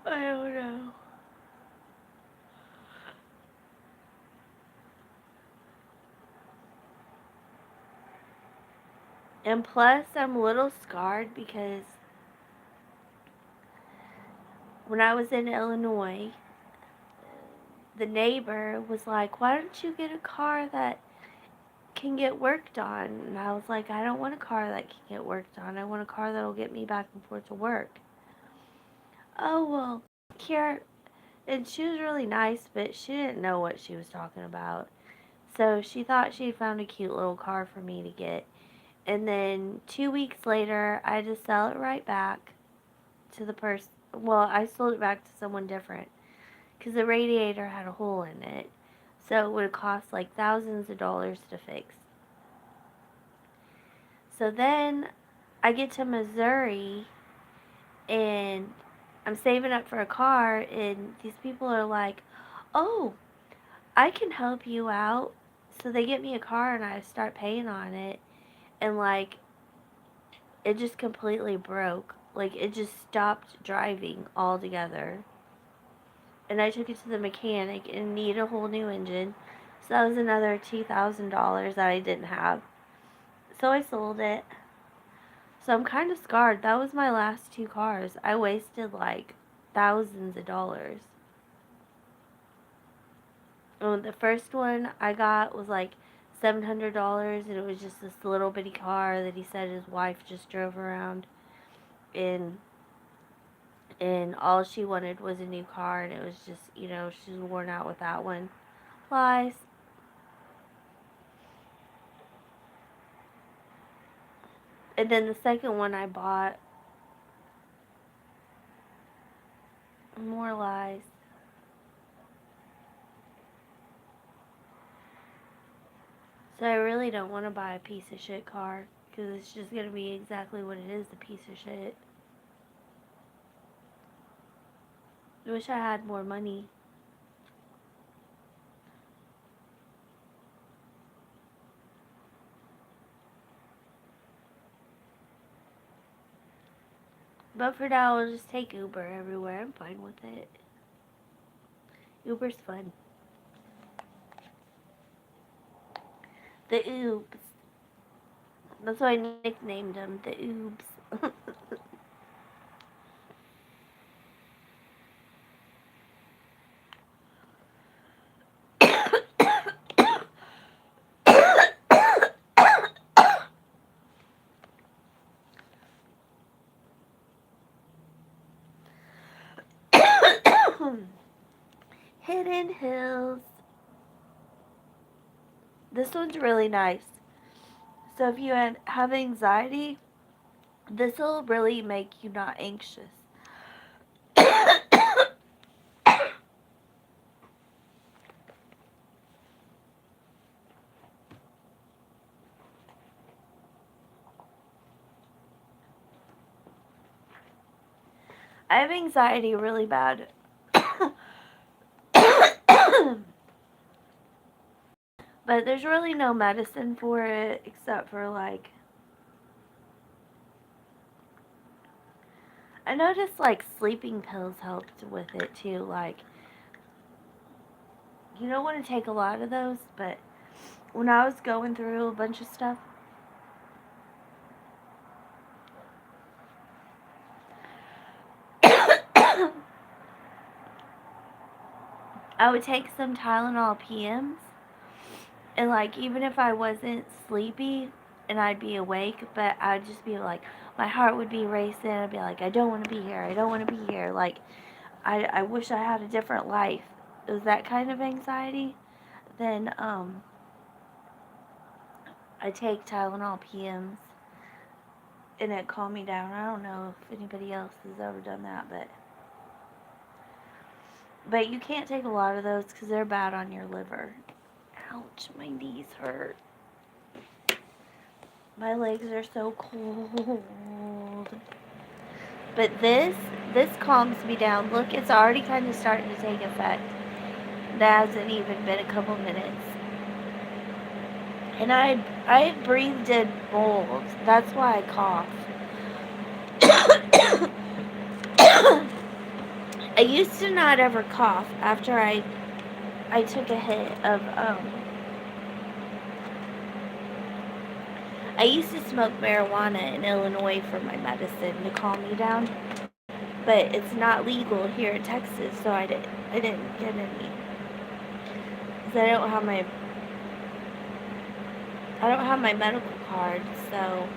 I don't know. And plus, I'm a little scarred because when I was in Illinois, the neighbor was like, "Why don't you get a car that can get worked on?" And I was like, "I don't want a car that can get worked on. I want a car that'll get me back and forth to work." "Oh, well, here." And she was really nice, but she didn't know what she was talking about. So she thought she found a cute little car for me to get. And then 2 weeks later, I just sell it right back to the person. Well, I sold it back to someone different because the radiator had a hole in it. So it would have cost like thousands of dollars to fix. So then I get to Missouri and I'm saving up for a car, and these people are like, "Oh, I can help you out." So they get me a car and I start paying on it, and like it just completely broke. Like it just stopped driving altogether. And I took it to the mechanic and needed a whole new engine. So that was another $2,000 that I didn't have. So I sold it. So I'm kind of scarred. That was my last 2 cars. I wasted like thousands of dollars. And the first one I got was like $700, and it was just this little bitty car that he said his wife just drove around in, and all she wanted was a new car, and it was just, she's worn out with that one. Lies. And then the second one I bought, more lies. So I really don't want to buy a piece of shit car, because it's just going to be exactly what it is, a piece of shit. I wish I had more money. But for now, I'll just take Uber everywhere. I'm fine with it. Uber's fun. The Oobs. That's why I nicknamed them the Oobs. Hidden Hills. This one's really nice. So if you have anxiety, this will really make you not anxious. I have anxiety really bad. But there's really no medicine for it except for like, I noticed like sleeping pills helped with it too. Like, you don't want to take a lot of those, but when I was going through a bunch of stuff, I would take some Tylenol PMs, and like even if I wasn't sleepy and I'd be awake, but I'd just be like, my heart would be racing. I'd be like, I don't want to be here. I don't want to be here. Like, I wish I had a different life. It was that kind of anxiety. Then I take Tylenol PMs, and it calmed me down. I don't know if anybody else has ever done that, but you can't take a lot of those because they're bad on your liver. Ouch, my knees hurt. My legs are so cold. But this calms me down. Look, it's already kind of starting to take effect. That hasn't even been a couple minutes. And I had breathed in mold. That's why I cough. I used to not ever cough after I took a hit of I used to smoke marijuana in Illinois for my medicine to calm me down, but it's not legal here in Texas, so I didn't get any. Cause I don't have my medical card, so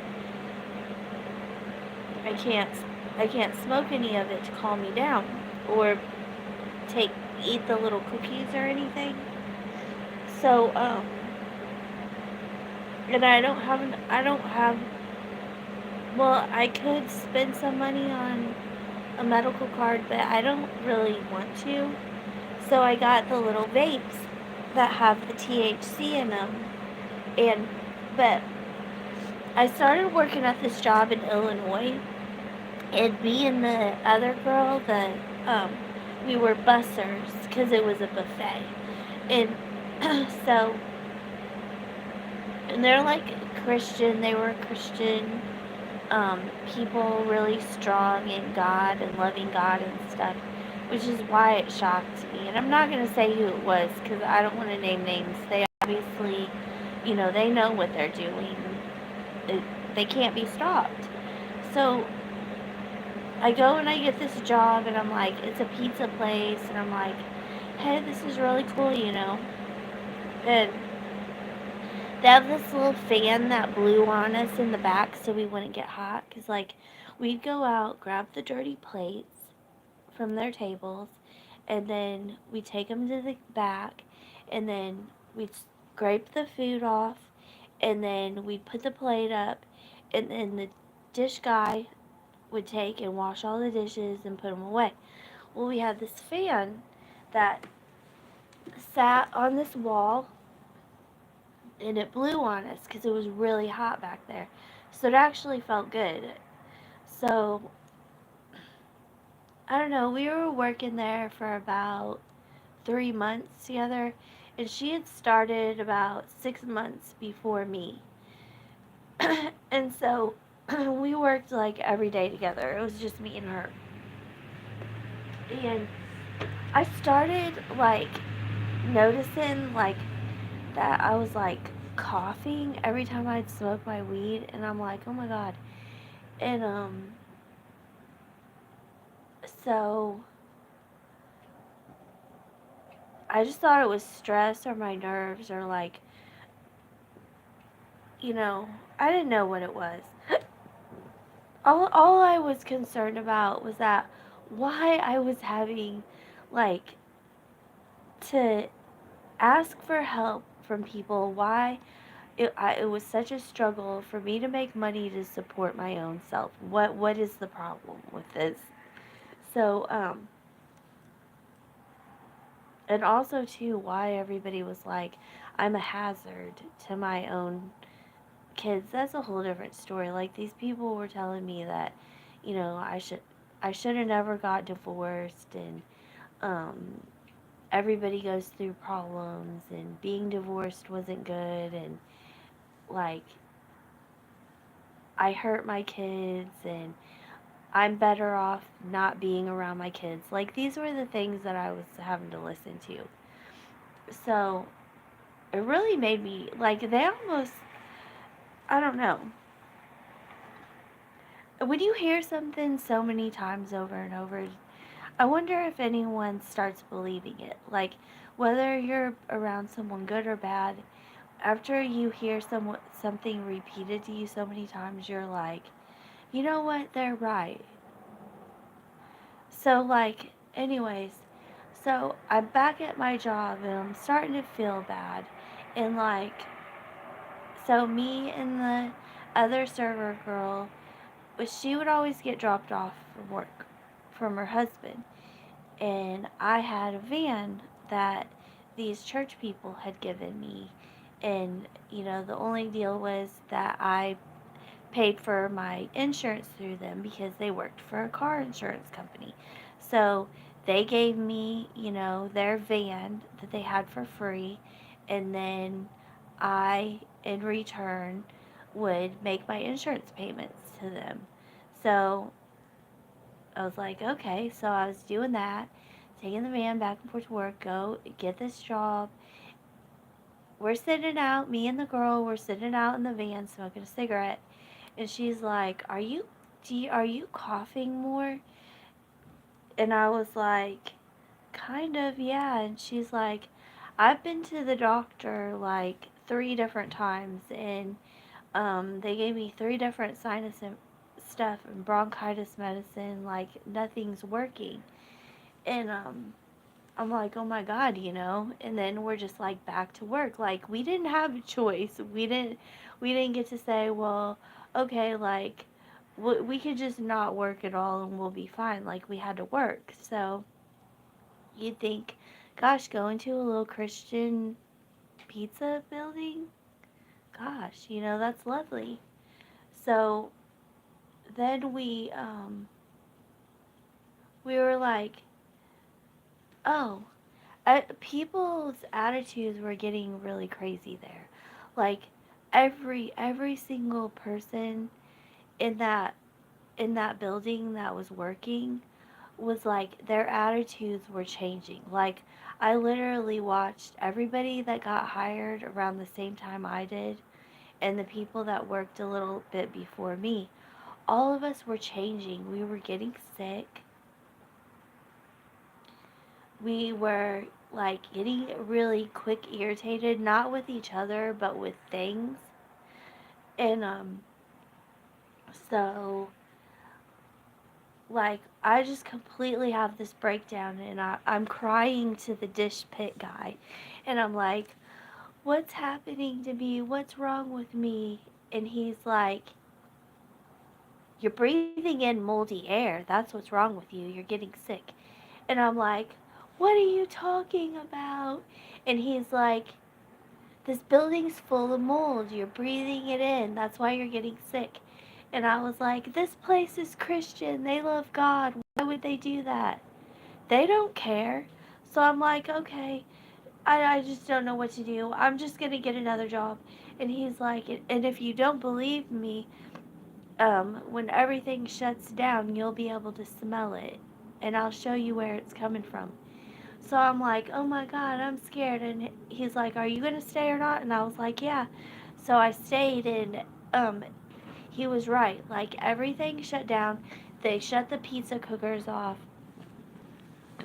I can't smoke any of it to calm me down or eat the little cookies or anything. So and I don't have well, I could spend some money on a medical card, but I don't really want to. So I got the little vapes that have the THC in them. And but I started working at this job in Illinois, and me and the other girl, um we were bussers because it was a buffet. And so, and they're like Christian. They were Christian people, really strong in God and loving God and stuff, which is why it shocked me. And I'm not going to say who it was because I don't want to name names. They obviously, they know what they're doing. They can't be stopped. So I go and I get this job, and I'm like, it's a pizza place, and I'm like, hey, this is really cool. And they have this little fan that blew on us in the back so we wouldn't get hot. Because, like, we'd go out, grab the dirty plates from their tables, and then we'd take them to the back, and then we'd scrape the food off, and then we'd put the plate up, and then the dish guy would take and wash all the dishes and put them away. Well, we had this fan that sat on this wall, and it blew on us because it was really hot back there. So it actually felt good. So, I don't know, we were working there for about 3 months together, and she had started about 6 months before me. And so we worked like every day together. It was just me and her. And I started like noticing like that I was like coughing every time I'd smoke my weed, and I'm like, oh my god. And so I just thought it was stress or my nerves or like, I didn't know what it was. All I was concerned about was that why I was having like to ask for help from people, why it was such a struggle for me to make money to support my own self. What is the problem with this? So, and also too, why everybody was like, I'm a hazard to my own kids. That's a whole different story. Like these people were telling me that, I should have never got divorced, and um, everybody goes through problems, and being divorced wasn't good, and like I hurt my kids, and I'm better off not being around my kids. Like these were the things that I was having to listen to. So it really made me like they almost, I don't know. When you hear something so many times over and over, I wonder if anyone starts believing it. Like whether you're around someone good or bad, after you hear something repeated to you so many times, you're like, you know what? They're right. So like, anyways, so I'm back at my job and I'm starting to feel bad, and like, so me and the other server girl, she would always get dropped off from work from her husband, and I had a van that these church people had given me, and the only deal was that I paid for my insurance through them because they worked for a car insurance company. So they gave me, their van that they had for free, and then I, in return, would make my insurance payments to them. So I was like, okay, so I was doing that, taking the van back and forth to work, go get this job. We're sitting out, me and the girl were sitting out in the van smoking a cigarette, and she's like, are you coughing more? And I was like, kind of, yeah. And she's like, I've been to the doctor like 3 different times, and they gave me 3 different sinus stuff and bronchitis medicine. Like nothing's working. And I'm like, oh my god, And then we're just like back to work. Like we didn't have a choice. We didn't get to say, well, okay, like we could just not work at all and we'll be fine. Like we had to work. So you'd think, gosh, going to a little Christian pizza building, gosh, that's lovely. So then we were like, oh, people's attitudes were getting really crazy there. Like every single person in that building that was working was like their attitudes were changing. Like I literally watched everybody that got hired around the same time I did, and the people that worked a little bit before me. All of us were changing. We were getting sick. We were like getting really quick irritated, not with each other, but with things. And so like I just completely have this breakdown, and I'm crying to the dish pit guy, and I'm like, what's happening to me? What's wrong with me? And he's like, you're breathing in moldy air. That's what's wrong with you. You're getting sick. And I'm like, what are you talking about? And he's like, this building's full of mold. You're breathing it in. That's why you're getting sick. And I was like, this place is Christian. They love God. Why would they do that? They don't care. So I'm like, okay, I just don't know what to do. I'm just going to get another job. And he's like, and if you don't believe me, when everything shuts down, you'll be able to smell it. And I'll show you where it's coming from. So I'm like, oh my God, I'm scared. And he's like, are you going to stay or not? And I was like, yeah. So I stayed, and um, he was right. Like everything shut down. They shut the pizza cookers off.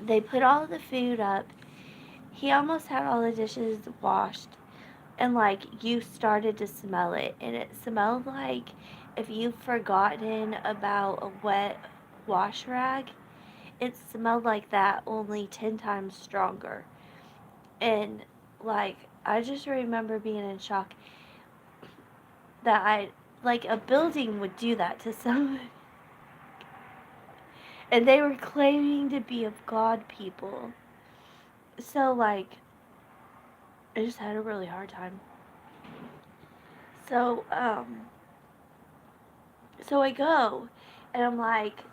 They put all the food up. He almost had all the dishes washed. And like you started to smell it. And it smelled like if you've forgotten about a wet wash rag, it smelled like that, only 10 times stronger. And like I just remember being in shock. that like a building would do that to someone. And they were claiming to be of God people. So, like, I just had a really hard time. So, so I go, and I'm like,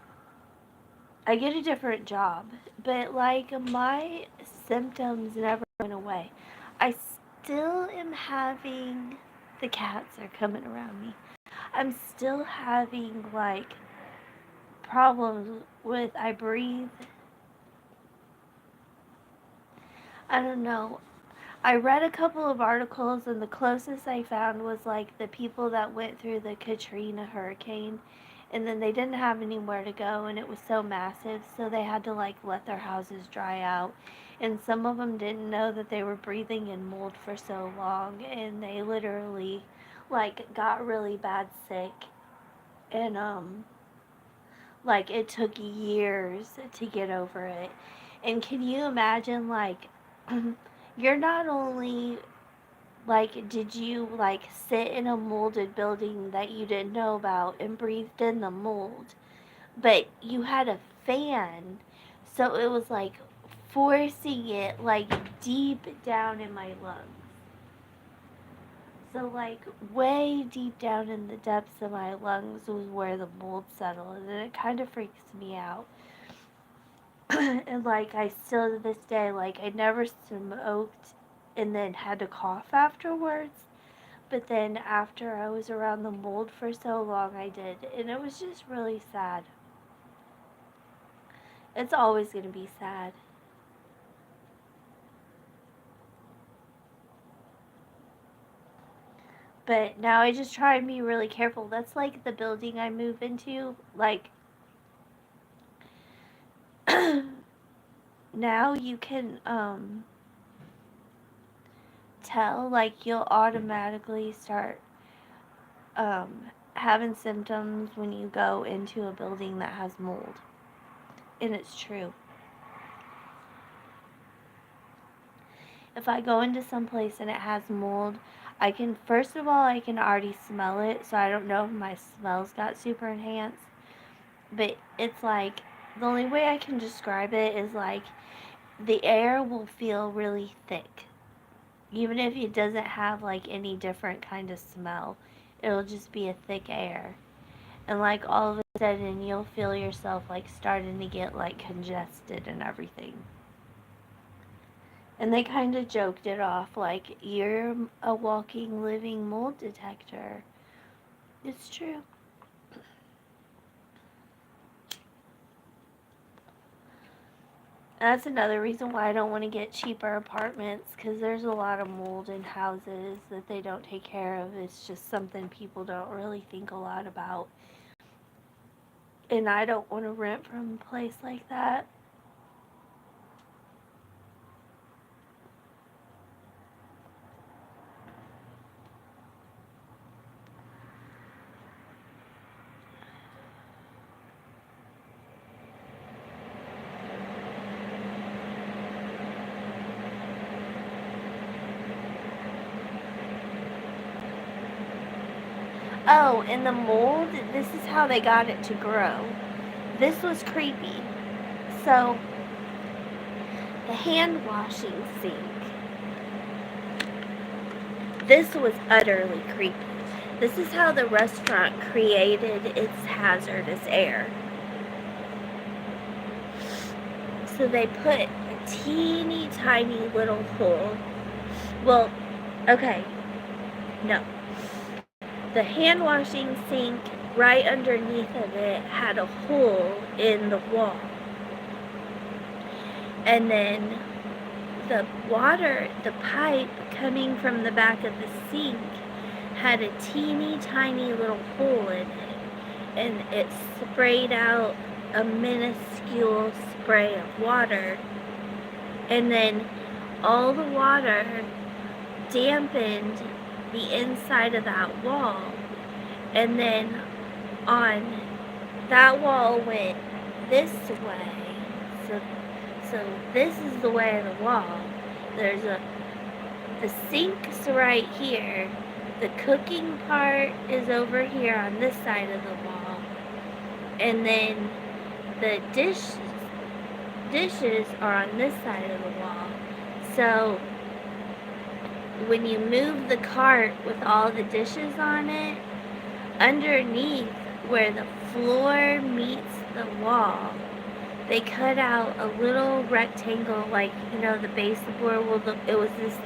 I get a different job, but like my symptoms never went away. I still am having, the cats are coming around me. I'm still having like problems with, I breathe. I don't know. I read a couple of articles, and the closest I found was like the people that went through the Katrina hurricane, and then they didn't have anywhere to go, and it was so massive, so they had to like let their houses dry out. And some of them didn't know that they were breathing in mold for so long, and they literally like got really bad sick. And like it took years to get over it. And can you imagine, like, you're not only like, did you like sit in a molded building that you didn't know about and breathed in the mold, but you had a fan, so it was like forcing it like deep down in my lungs. So like way deep down in the depths of my lungs was where the mold settled, and it kind of freaks me out. And like I still to this day, like I never smoked and then had to cough afterwards. But then after I was around the mold for so long, I did. And it was just really sad. It's always going to be sad. But now I just try and be really careful. That's like the building I move into. Like, now you can tell, like, you'll automatically start having symptoms when you go into a building that has mold. And it's true. If I go into some place and it has mold, I can, first of all, I can already smell it, so I don't know if my smells got super enhanced. But it's like, the only way I can describe it is like, the air will feel really thick. Even if it doesn't have like any different kind of smell, it'll just be a thick air. And like all of a sudden, you'll feel yourself like starting to get like congested and everything. And they kind of joked it off like, you're a walking, living mold detector. It's true. That's another reason why I don't want to get cheaper apartments, because there's a lot of mold in houses that they don't take care of. It's just something people don't really think a lot about. And I don't want to rent from a place like that. Oh, and the mold, this is how they got it to grow. This was creepy. So, the hand washing sink. This was utterly creepy. This is how the restaurant created its hazardous air. So they put a teeny tiny little hole. Well, okay, no. The hand washing sink, right underneath of it, had a hole in the wall. And then the water, the pipe coming from the back of the sink had a teeny tiny little hole in it. And it sprayed out a minuscule spray of water. And then all the water dampened the inside of that wall, and then on that wall went this way, so this is the way of the wall. The sink's right here, the cooking part is over here on this side of the wall, and then the dishes are on this side of the wall. So when you move the cart with all the dishes on it, underneath where the floor meets the wall, they cut out a little rectangle, like, you know, the baseboard will look, it was this,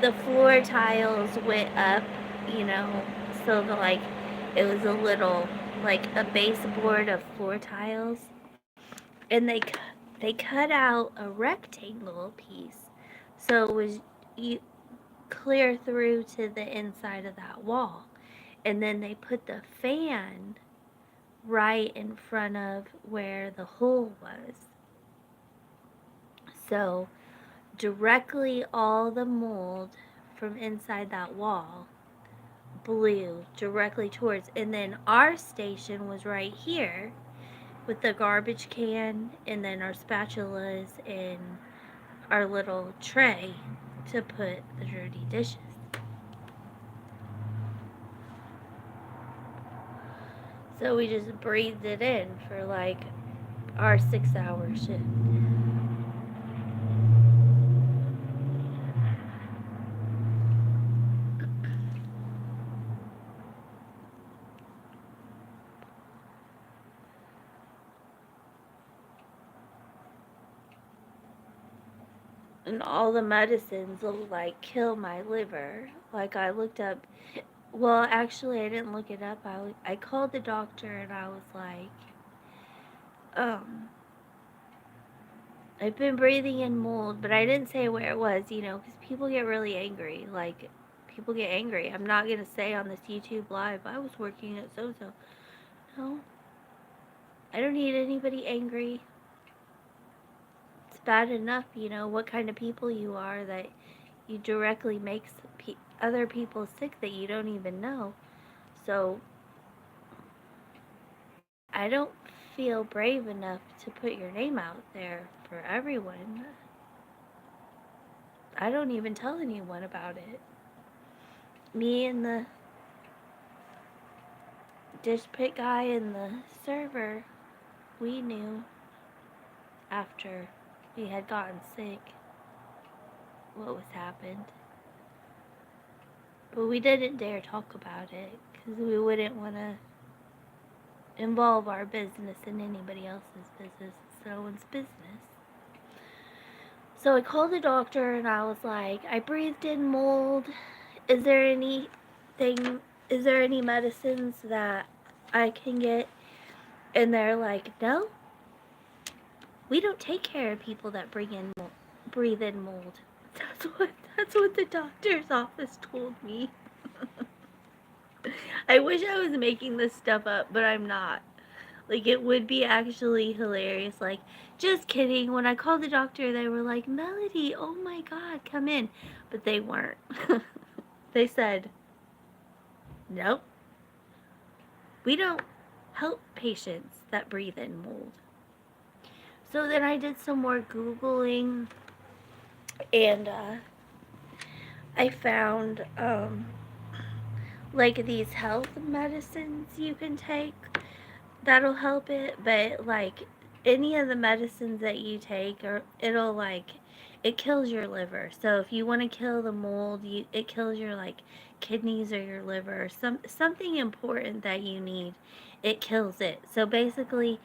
the floor tiles went up, you know, so the, like, it was a little, like a baseboard of floor tiles, and they cut out a rectangle piece, so it was you clear through to the inside of that wall, and then they put the fan right in front of where the hole was. So directly all the mold from inside that wall blew directly towards, and then our station was right here with the garbage can and then our spatulas and our little tray to put the dirty dishes. So we just breathed it in for like our 6-hour shift. And all the medicines will like kill my liver. Like I looked up, well, actually I didn't look it up. I called the doctor and I was like, um, I've been breathing in mold, but I didn't say where it was, you know, because people get really angry. Like, people get angry. I'm not going to say on this YouTube live, I was working at so-so. No, I don't need anybody angry. It's bad enough, you know, what kind of people you are that you directly make other people sick that you don't even know. So, I don't feel brave enough to put your name out there for everyone. I don't even tell anyone about it. Me and the dish pit guy and the server, we knew after we had gotten sick what was happened. But we didn't dare talk about it because we wouldn't want to involve our business in anybody else's business. It's no one's business. So I called the doctor and I was like, I breathed in mold. Is there any medicines that I can get? And they're like, no, we don't take care of people that breathe in mold. That's what the doctor's office told me. I wish I was making this stuff up, but I'm not. Like, it would be actually hilarious. Like, just kidding. When I called the doctor, they were like, Melody, oh my God, come in. But they weren't. They said, nope, we don't help patients that breathe in mold. So then I did some more Googling, and I found like these health medicines you can take that'll help it, but like any of the medicines that you take, or it'll like, it kills your liver. So if you want to kill the mold, it kills your like kidneys or your liver, something important that you need, it kills it. So basically,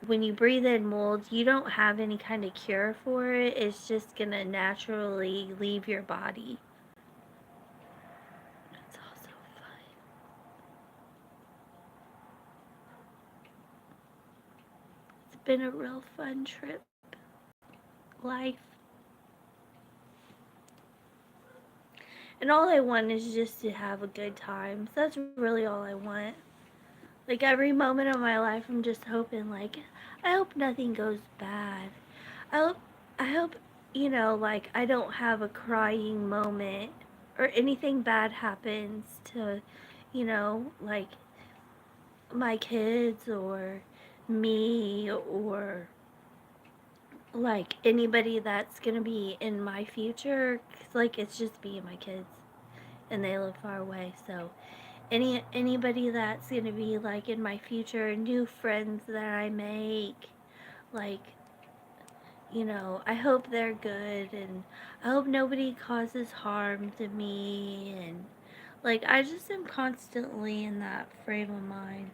when you breathe in mold, you don't have any kind of cure for it. It's just gonna naturally leave your body. It's also fun. It's been a real fun trip. Life. And all I want is just to have a good time. So that's really all I want. Like every moment of my life, I'm just hoping, like, I hope nothing goes bad. I hope, you know, like, I don't have a crying moment or anything bad happens to, you know, like, my kids or me or like anybody that's gonna be in my future. 'Cause, like, it's just me and my kids. and they live far away. So anybody that's going to be like in my future, new friends that I make, like, I hope they're good, and I hope nobody causes harm to me, and like I just am constantly in that frame of mind.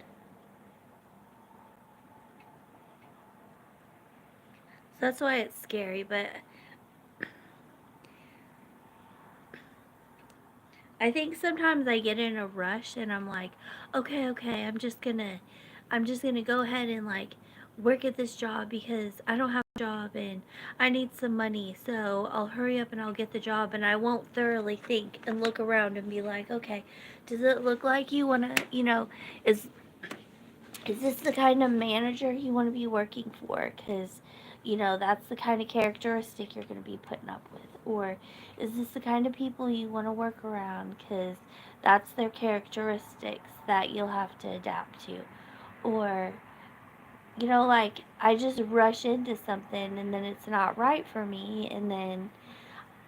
So that's why it's scary, but I think sometimes I get in a rush and I'm like, okay, I'm just gonna go ahead and like work at this job because I don't have a job and I need some money. So I'll hurry up and I'll get the job, and I won't thoroughly think and look around and be like, okay, does it look like you wanna, is is this the kind of manager you want to be working for? Because, that's the kind of characteristic you're going to be putting up with. Or is this the kind of people you want to work around? Because that's their characteristics that you'll have to adapt to. Or, like, I just rush into something and then it's not right for me, and then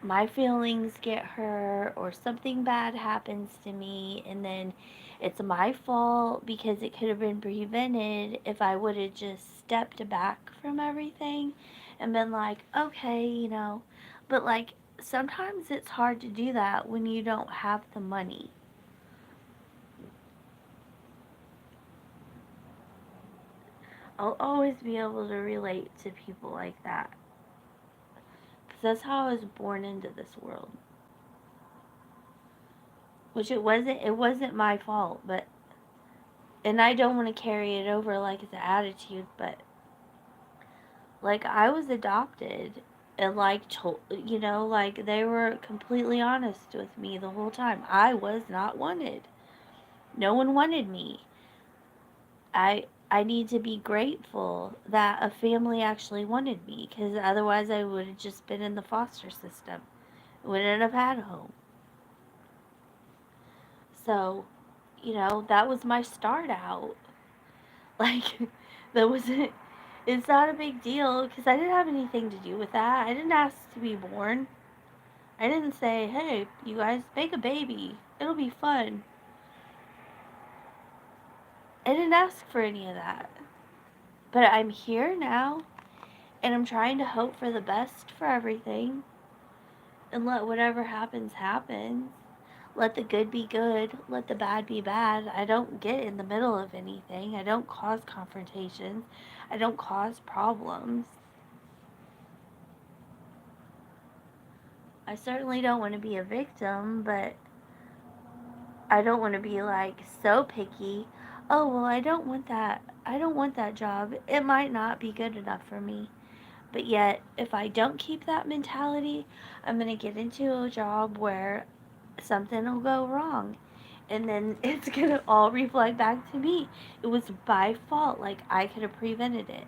my feelings get hurt or something bad happens to me, and then it's my fault because it could have been prevented if I would have just stepped back from everything and been like, okay, but like sometimes it's hard to do that when you don't have the money. I'll always be able to relate to people like that because that's how I was born into this world, which it wasn't my fault, but and I don't want to carry it over like it's an attitude, but like I was adopted, and like like they were completely honest with me the whole time. I was not wanted. No one wanted me. I need to be grateful that a family actually wanted me, because otherwise I would have just been in the foster system. Wouldn't have had a home. So, that was my start out. Like, that wasn't, it's not a big deal because I didn't have anything to do with that. I didn't ask to be born. I didn't say, hey, you guys, make a baby. It'll be fun. I didn't ask for any of that. But I'm here now, and I'm trying to hope for the best for everything and let whatever happens happen. Let the good be good, let the bad be bad. I don't get in the middle of anything. I don't cause confrontations. I don't cause problems. I certainly don't want to be a victim, but I don't want to be like so picky. Oh, well, I don't want that. I don't want that job. It might not be good enough for me. But yet, if I don't keep that mentality, I'm going to get into a job where something will go wrong. And then it's going to all reflect back to me. It was my fault. Like, I could have prevented it.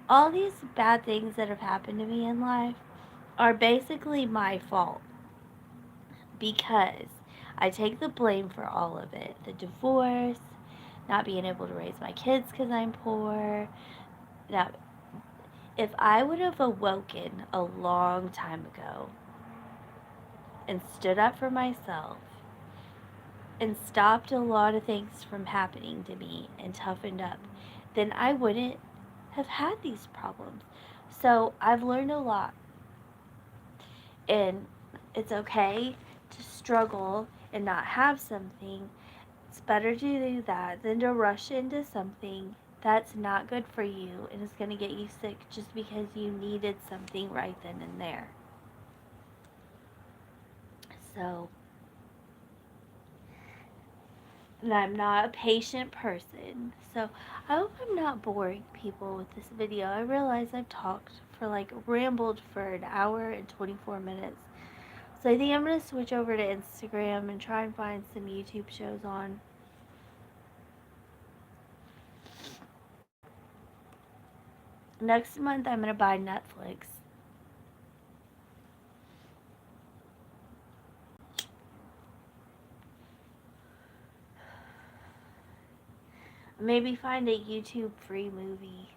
All these bad things that have happened to me in life are basically my fault, because I take the blame for all of it. The divorce, not being able to raise my kids because I'm poor. Now, if I would have awoken a long time ago and stood up for myself and stopped a lot of things from happening to me and toughened up, then I wouldn't have had these problems. So I've learned a lot, and it's okay to struggle and not have something. It's better to do that than to rush into something that's not good for you and is going to get you sick just because you needed something right then and there. So, and I'm not a patient person. So, I hope I'm not boring people with this video. I realize I've talked for rambled for an hour and 24 minutes. So, I think I'm going to switch over to Instagram and try and find some YouTube shows on. Next month, I'm going to buy Netflix. Maybe find a YouTube free movie.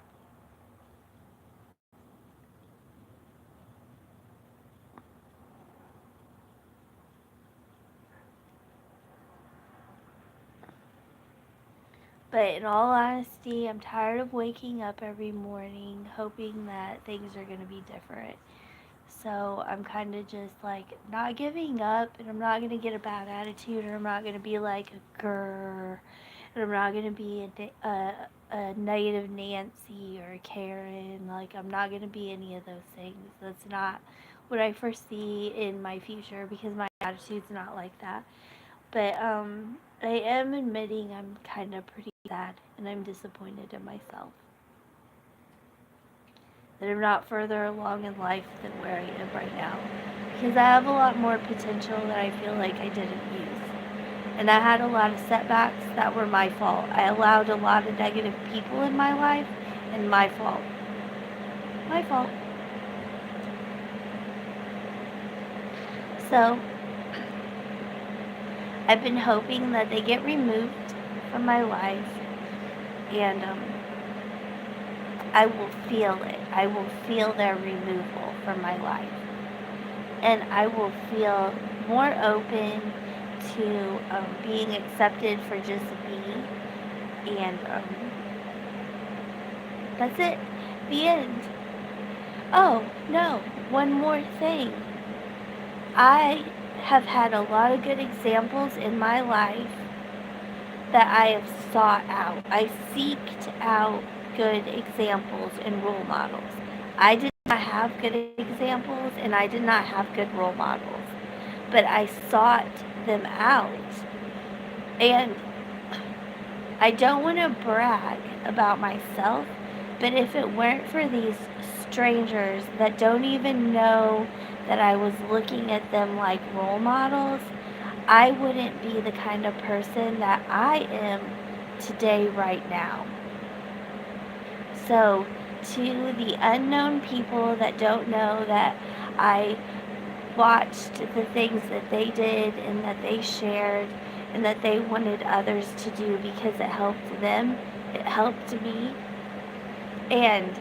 But in all honesty, I'm tired of waking up every morning hoping that things are going to be different. So I'm kind of just like not giving up, and I'm not going to get a bad attitude, or I'm not going to be like a grrr, and I'm not going to be a negative Nancy or a Karen. Like, I'm not going to be any of those things. That's not what I foresee in my future because my attitude's not like that. But I am admitting I'm kind of pretty sad and I'm disappointed in myself. That I'm not further along in life than where I am right now. Because I have a lot more potential that I feel like I didn't use. And I had a lot of setbacks that were my fault. I allowed a lot of negative people in my life, and my fault. My fault. So, I've been hoping that they get removed from my life, and I will feel it. I will feel their removal from my life. And I will feel more open to being accepted for just me. And that's it. The end. Oh, no. One more thing. I have had a lot of good examples in my life that I have sought out. I seeked out good examples and role models. I did not have good examples and I did not have good role models, but I sought them out. And I don't want to brag about myself, but if it weren't for these strangers that don't even know that I was looking at them like role models, I wouldn't be the kind of person that I am today, right now. So, to the unknown people that don't know that I watched the things that they did and that they shared and that they wanted others to do because it helped them, it helped me, and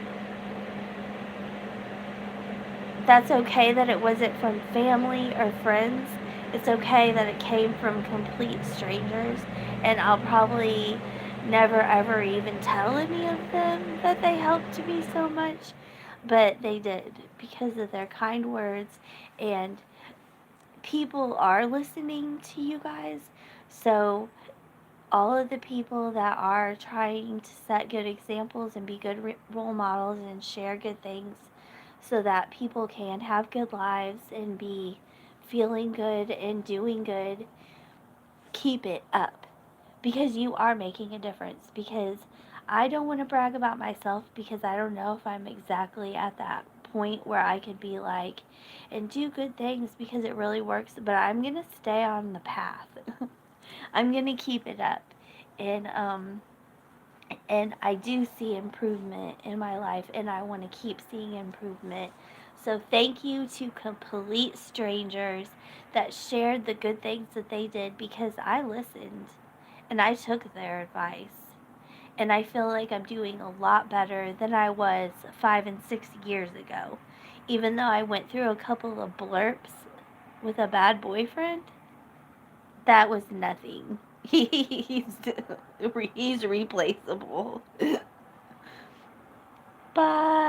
that's okay that it wasn't from family or friends. It's okay that it came from complete strangers, and I'll probably never ever even tell any of them that they helped me so much, but they did because of their kind words, and people are listening to you guys. So all of the people that are trying to set good examples and be good role models and share good things so that people can have good lives and be feeling good and doing good, keep it up because you are making a difference. Because I don't want to brag about myself because I don't know if I'm exactly at that point where I could be like and do good things because it really works, but I'm going to stay on the path. I'm going to keep it up. And I do see improvement in my life and I want to keep seeing improvement. So thank you to complete strangers that shared the good things that they did because I listened and I took their advice. And I feel like I'm doing a lot better than I was 5 and 6 years ago. Even though I went through a couple of blurps with a bad boyfriend, that was nothing. He's replaceable. Bye.